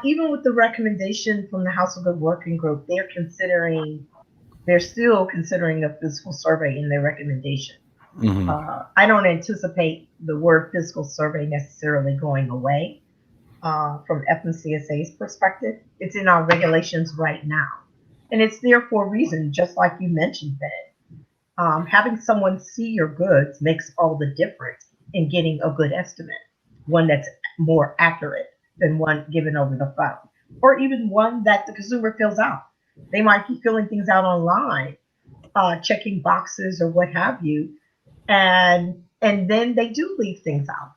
Even with the recommendation from the Household Goods Working Group, they're still considering a physical survey in their recommendation. Mm-hmm. I don't anticipate the word physical survey necessarily going away from FMCSA's perspective. It's in our regulations right now. And it's there for a reason, just like you mentioned, Ben. Having someone see your goods makes all the difference in getting a good estimate, one that's more accurate than one given over the phone, or even one that the consumer fills out. They might be filling things out online, checking boxes or what have you, and then they do leave things out.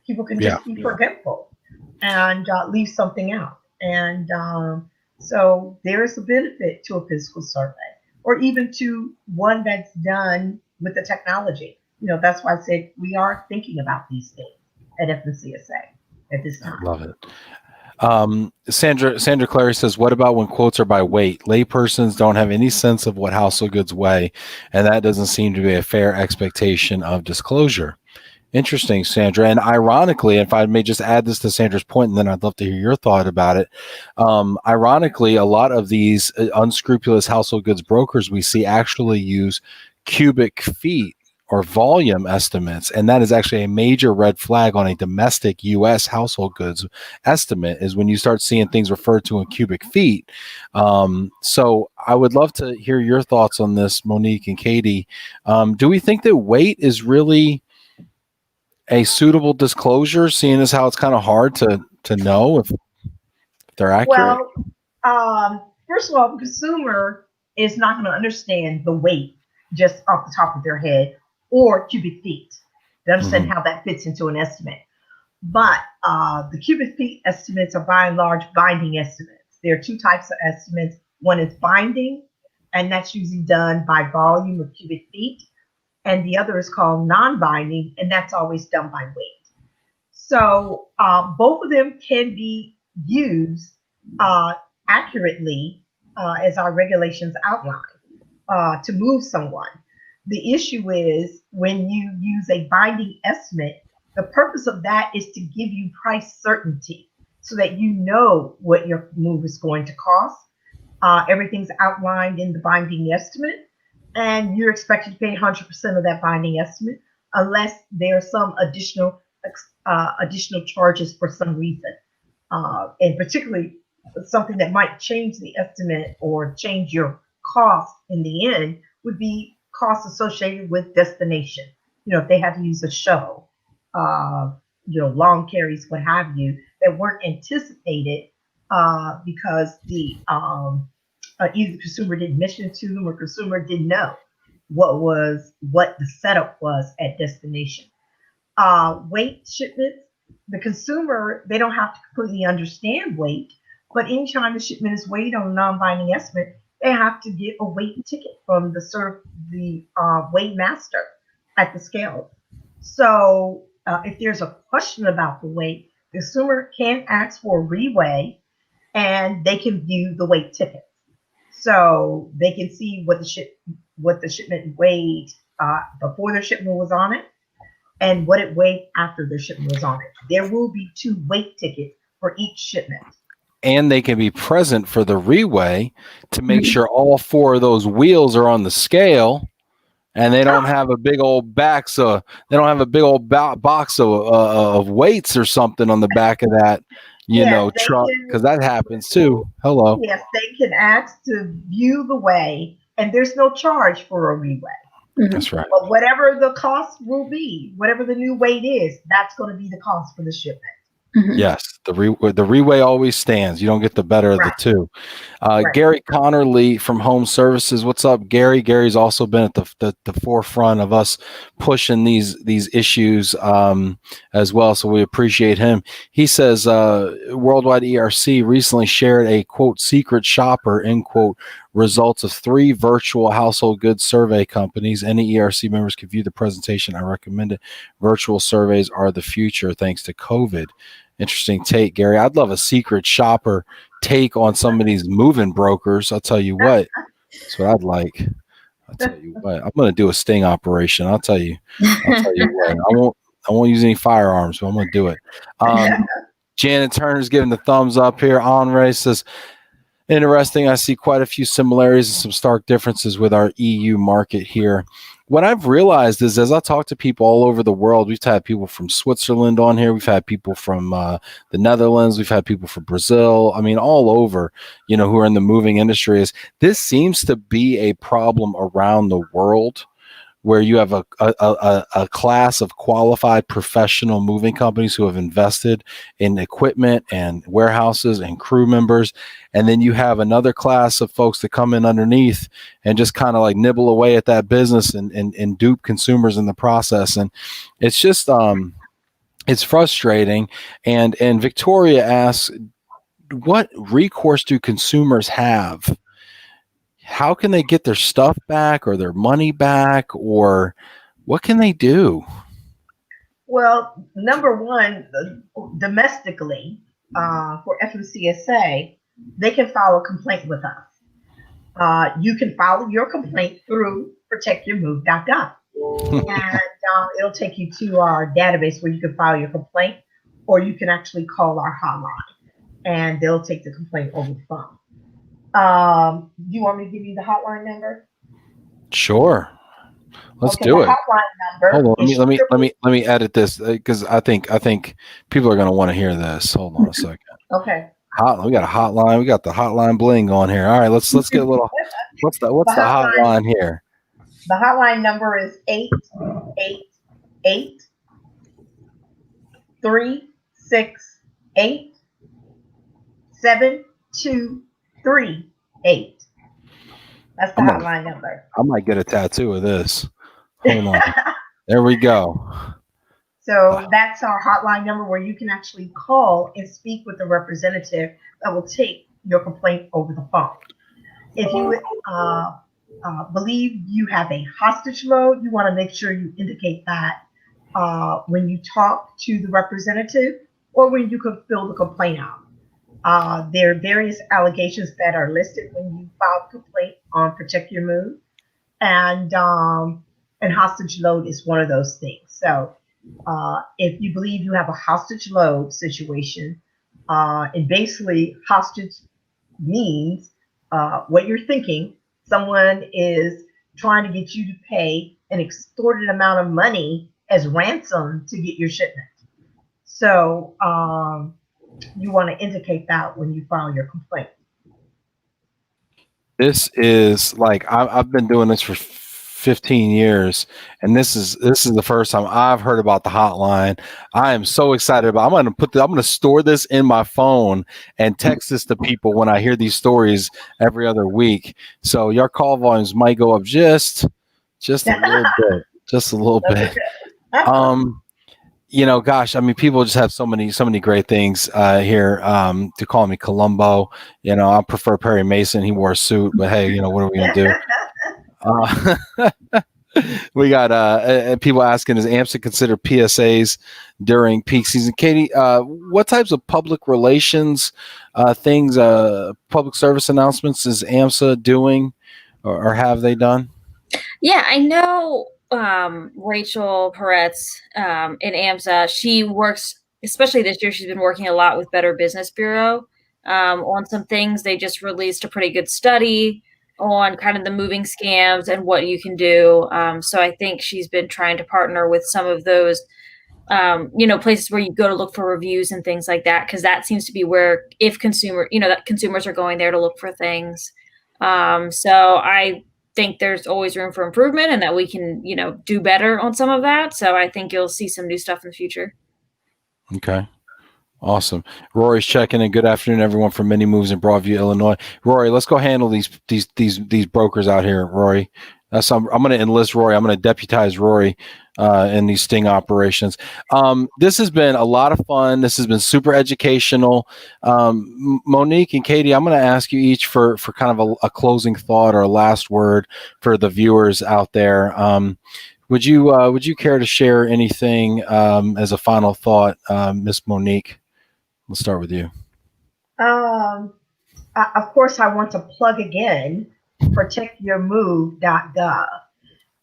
People can just be forgetful and leave something out. And so there is a benefit to a physical survey, or even to one that's done with the technology. That's why I said we are thinking about these things at FMCSA at this time. Love it. Sandra Clary says, what about when quotes are by weight? Laypersons don't have any sense of what household goods weigh, and that doesn't seem to be a fair expectation of disclosure. Interesting, Sandra. And ironically, if I may just add this to Sandra's point, and then I'd love to hear your thought about it. Ironically, a lot of these unscrupulous household goods brokers we see actually use cubic feet or volume estimates, and that is actually a major red flag on a domestic U.S. household goods estimate is when you start seeing things referred to in cubic feet. So I would love to hear your thoughts on this, Monique and Katie. Do we think that weight is really a suitable disclosure, seeing as how it's kind of hard to know if they're accurate? Well, first of all, the consumer is not going to understand the weight just off the top of their head or cubic feet. They understand how that fits into an estimate. But the cubic feet estimates are by and large binding estimates. There are two types of estimates. One is binding, and that's usually done by volume of cubic feet. And the other is called non-binding, and that's always done by weight. So both of them can be used accurately, as our regulations outline, to move someone. The issue is when you use a binding estimate, The purpose of that is to give you price certainty so that you know what your move is going to cost. Everything's outlined in the binding estimate, and you're expected to pay 100% of that binding estimate unless there are some additional charges for some reason, and particularly something that might change the estimate or change your cost in the end would be costs associated with destination. If they had to use a shuttle, long carries, what have you, that weren't anticipated because either the consumer didn't mention it to them or consumer didn't know what the setup was at destination. Weight shipments, the consumer, they don't have to completely understand weight, but anytime the shipment is weighed on a non-binding estimate, they have to get a weight ticket from the weigh master at the scale. So if there's a question about the weight, the consumer can ask for a reweigh, and they can view the weight tickets. So they can see what the shipment weighed before the shipment was on it, and what it weighed after the shipment was on it. There will be 2 weight tickets for each shipment. And they can be present for the reweigh to make sure all 4 of those wheels are on the scale, and they don't have a big old box of weights or something on the back of that, truck, because that happens too. Hello. Yes, they can ask to view the weigh, and there's no charge for a reweigh. That's right. But whatever the cost will be, whatever the new weight is, that's going to be the cost for the shipment. Yes, the reweigh always stands. You don't get the better of the two. Gary Connerly from Home Services. What's up, Gary? Gary's also been at the forefront of us pushing these issues as well, so we appreciate him. He says Worldwide ERC recently shared a, quote, secret shopper, end quote, results of 3 virtual household goods survey companies. Any ERC members can view the presentation. I recommend it. Virtual surveys are the future thanks to COVID. Interesting take, Gary. I'd love a secret shopper take on some of these moving brokers. I'll tell you what. That's what I'd like. I'll tell you what. I'm going to do a sting operation. I'll tell you what. I won't use any firearms, but I'm going to do it. Janet Turner's giving the thumbs up here. Andre says, interesting. I see quite a few similarities and some stark differences with our EU market here. What I've realized is, as I talk to people all over the world, we've had people from Switzerland on here. We've had people from the Netherlands. We've had people from Brazil. I mean, all over, who are in the moving industry. This seems to be a problem around the world, where you have a class of qualified professional moving companies who have invested in equipment and warehouses and crew members. And then you have another class of folks that come in underneath and just kind of like nibble away at that business and dupe consumers in the process. And it's just, it's frustrating. And Victoria asks, what recourse do consumers have? How can they get their stuff back or their money back, or what can they do? Well, number one, domestically, for FMCSA, they can file a complaint with us. You can file your complaint through protectyourmove.gov. And it'll take you to our database where you can file your complaint, or you can actually call our hotline, and they'll take the complaint over the phone. Do you want me to give you the hotline number? Sure. Let's do it. Hotline number. Hold on. Let me edit this because I think people are going to want to hear this. Hold on a second. Okay. We got a hotline. We got the hotline bling on here. All right, let's get a little. What's the hotline here? The hotline number is 888-368-7238. That's the hotline number. I might get a tattoo of this. Hold on. There we go. So that's our hotline number where you can actually call and speak with a representative that will take your complaint over the phone. If you believe you have a hostage load, you want to make sure you indicate that when you talk to the representative or when you can fill the complaint out. There are various allegations that are listed when you file a complaint on Protect Your Move, and hostage load is one of those things. So If you believe you have a hostage load situation, and basically hostage means what you're thinking, someone is trying to get you to pay an extorted amount of money as ransom to get your shipment. So you want to indicate that when you file your complaint. This is like I've been doing this for 15 years, and this is the first time I've heard about the hotline. I am so excited about. I'm going to store this in my phone and text this to people when I hear these stories every other week. So your call volumes might go up just a little bit, just a little bit. Gosh, I mean, people just have so many great things here to call me Columbo. I prefer Perry Mason. He wore a suit, but hey, what are we gonna do? We got people asking, is AMSA consider PSAs during peak season? Katie, what types of public relations things, public service announcements is AMSA doing or have they done? Yeah, I know Rachel Peretz in AMSA. She works, especially this year, she's been working a lot with Better Business Bureau on some things. They just released a pretty good study on kind of the moving scams and what you can do. So I think she's been trying to partner with some of those, places where you go to look for reviews and things like that, because that seems to be where that consumers are going there to look for things. So I think there's always room for improvement and that we can, do better on some of that. So I think you'll see some new stuff in the future. Okay. Awesome. Rory's checking in. Good afternoon, everyone from Many Moves in Broadview, Illinois. Rory, let's go handle these brokers out here, Rory. I'm going to enlist Rory. I'm going to deputize Rory in these sting operations. This has been a lot of fun. This has been super educational. Monique and Katie, I'm going to ask you each for kind of a closing thought or a last word for the viewers out there. Would you care to share anything as a final thought, Miss Monique? Let's start with you. Of course, I want to plug again protectyourmove.gov.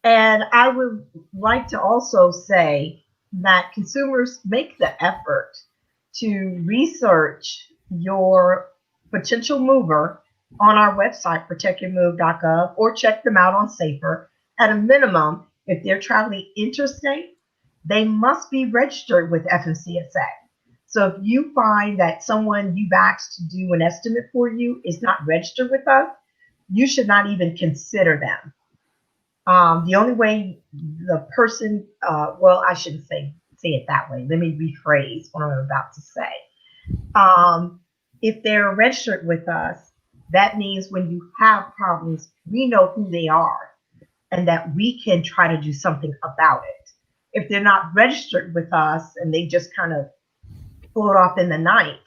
And I would like to also say that consumers make the effort to research your potential mover on our website, protectyourmove.gov, or check them out on Safer. At a minimum, if they're traveling interstate, they must be registered with FMCSA. So if you find that someone you've asked to do an estimate for you is not registered with us, you should not even consider them. The only way the person, I shouldn't say it that way. Let me rephrase what I'm about to say. If they're registered with us, that means when you have problems, we know who they are and that we can try to do something about it. If they're not registered with us and they just kind of float off in the night,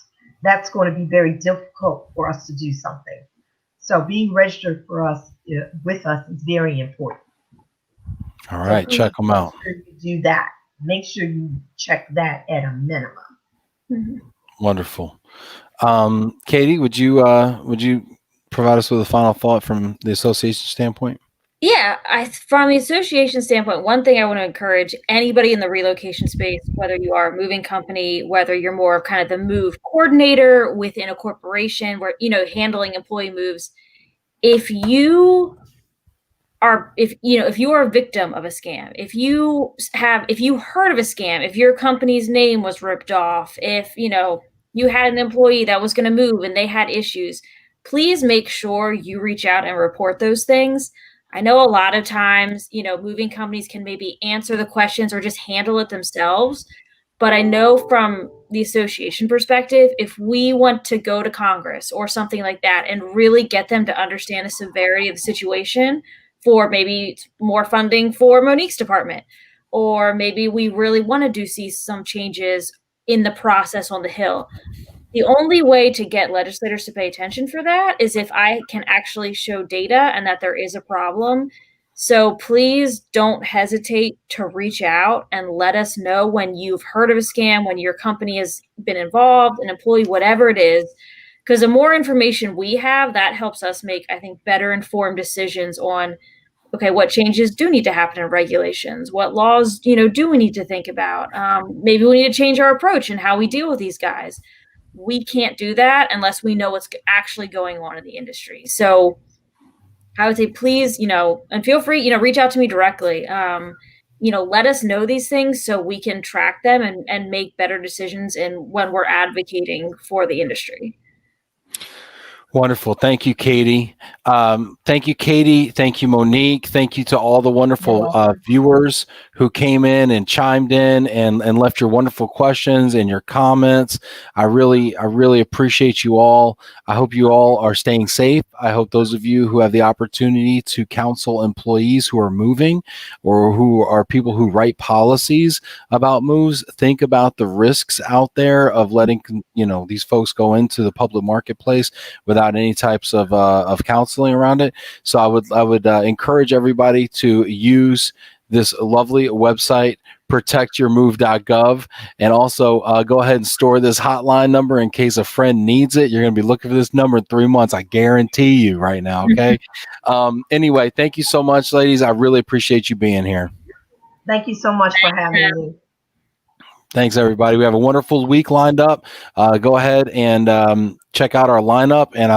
that's going to be very difficult for us to do something. So being registered with us is very important. All right, so check them out. Make sure you do that. Make sure you check that at a minimum. Mm-hmm. Wonderful. Katie, would you provide us with a final thought from the association standpoint? Yeah, from the association standpoint, one thing I want to encourage anybody in the relocation space, whether you are a moving company, whether you're more of kind of the move coordinator within a corporation where, handling employee moves, if you are a victim of a scam, if you heard of a scam, if your company's name was ripped off, if, you had an employee that was going to move and they had issues, please make sure you reach out and report those things. I know a lot of times, moving companies can maybe answer the questions or just handle it themselves. But I know from the association perspective, if we want to go to Congress or something like that and really get them to understand the severity of the situation for maybe more funding for Monique's department, or maybe we really want to see some changes in the process on the Hill, the only way to get legislators to pay attention for that is if I can actually show data and that there is a problem. So please don't hesitate to reach out and let us know when you've heard of a scam, when your company has been involved, an employee, whatever it is, because the more information we have, that helps us make, I think, better informed decisions on okay, what changes do need to happen in regulations? What laws, do we need to think about? Maybe we need to change our approach and how we deal with these guys. We can't do that unless we know what's actually going on in the industry. So I would say, please, and feel free, reach out to me directly. Let us know these things so we can track them and make better decisions when we're advocating for the industry. Wonderful. Thank you, Katie. Thank you, Katie. Thank you, Monique. Thank you to all the wonderful viewers who came in and chimed in and left your wonderful questions and your comments. I really appreciate you all. I hope you all are staying safe. I hope those of you who have the opportunity to counsel employees who are moving or who are people who write policies about moves, think about the risks out there of letting, these folks go into the public marketplace without any types of counseling around it. So I would encourage everybody to use this lovely website, protectyourmove.gov, and also go ahead and store this hotline number in case a friend needs it. You're going to be looking for this number in 3 months. I guarantee you right now. Okay. Anyway, thank you so much, ladies. I really appreciate you being here. Thank you so much for having me. Thanks, everybody. We have a wonderful week lined up. Go ahead and check out our lineup, and I look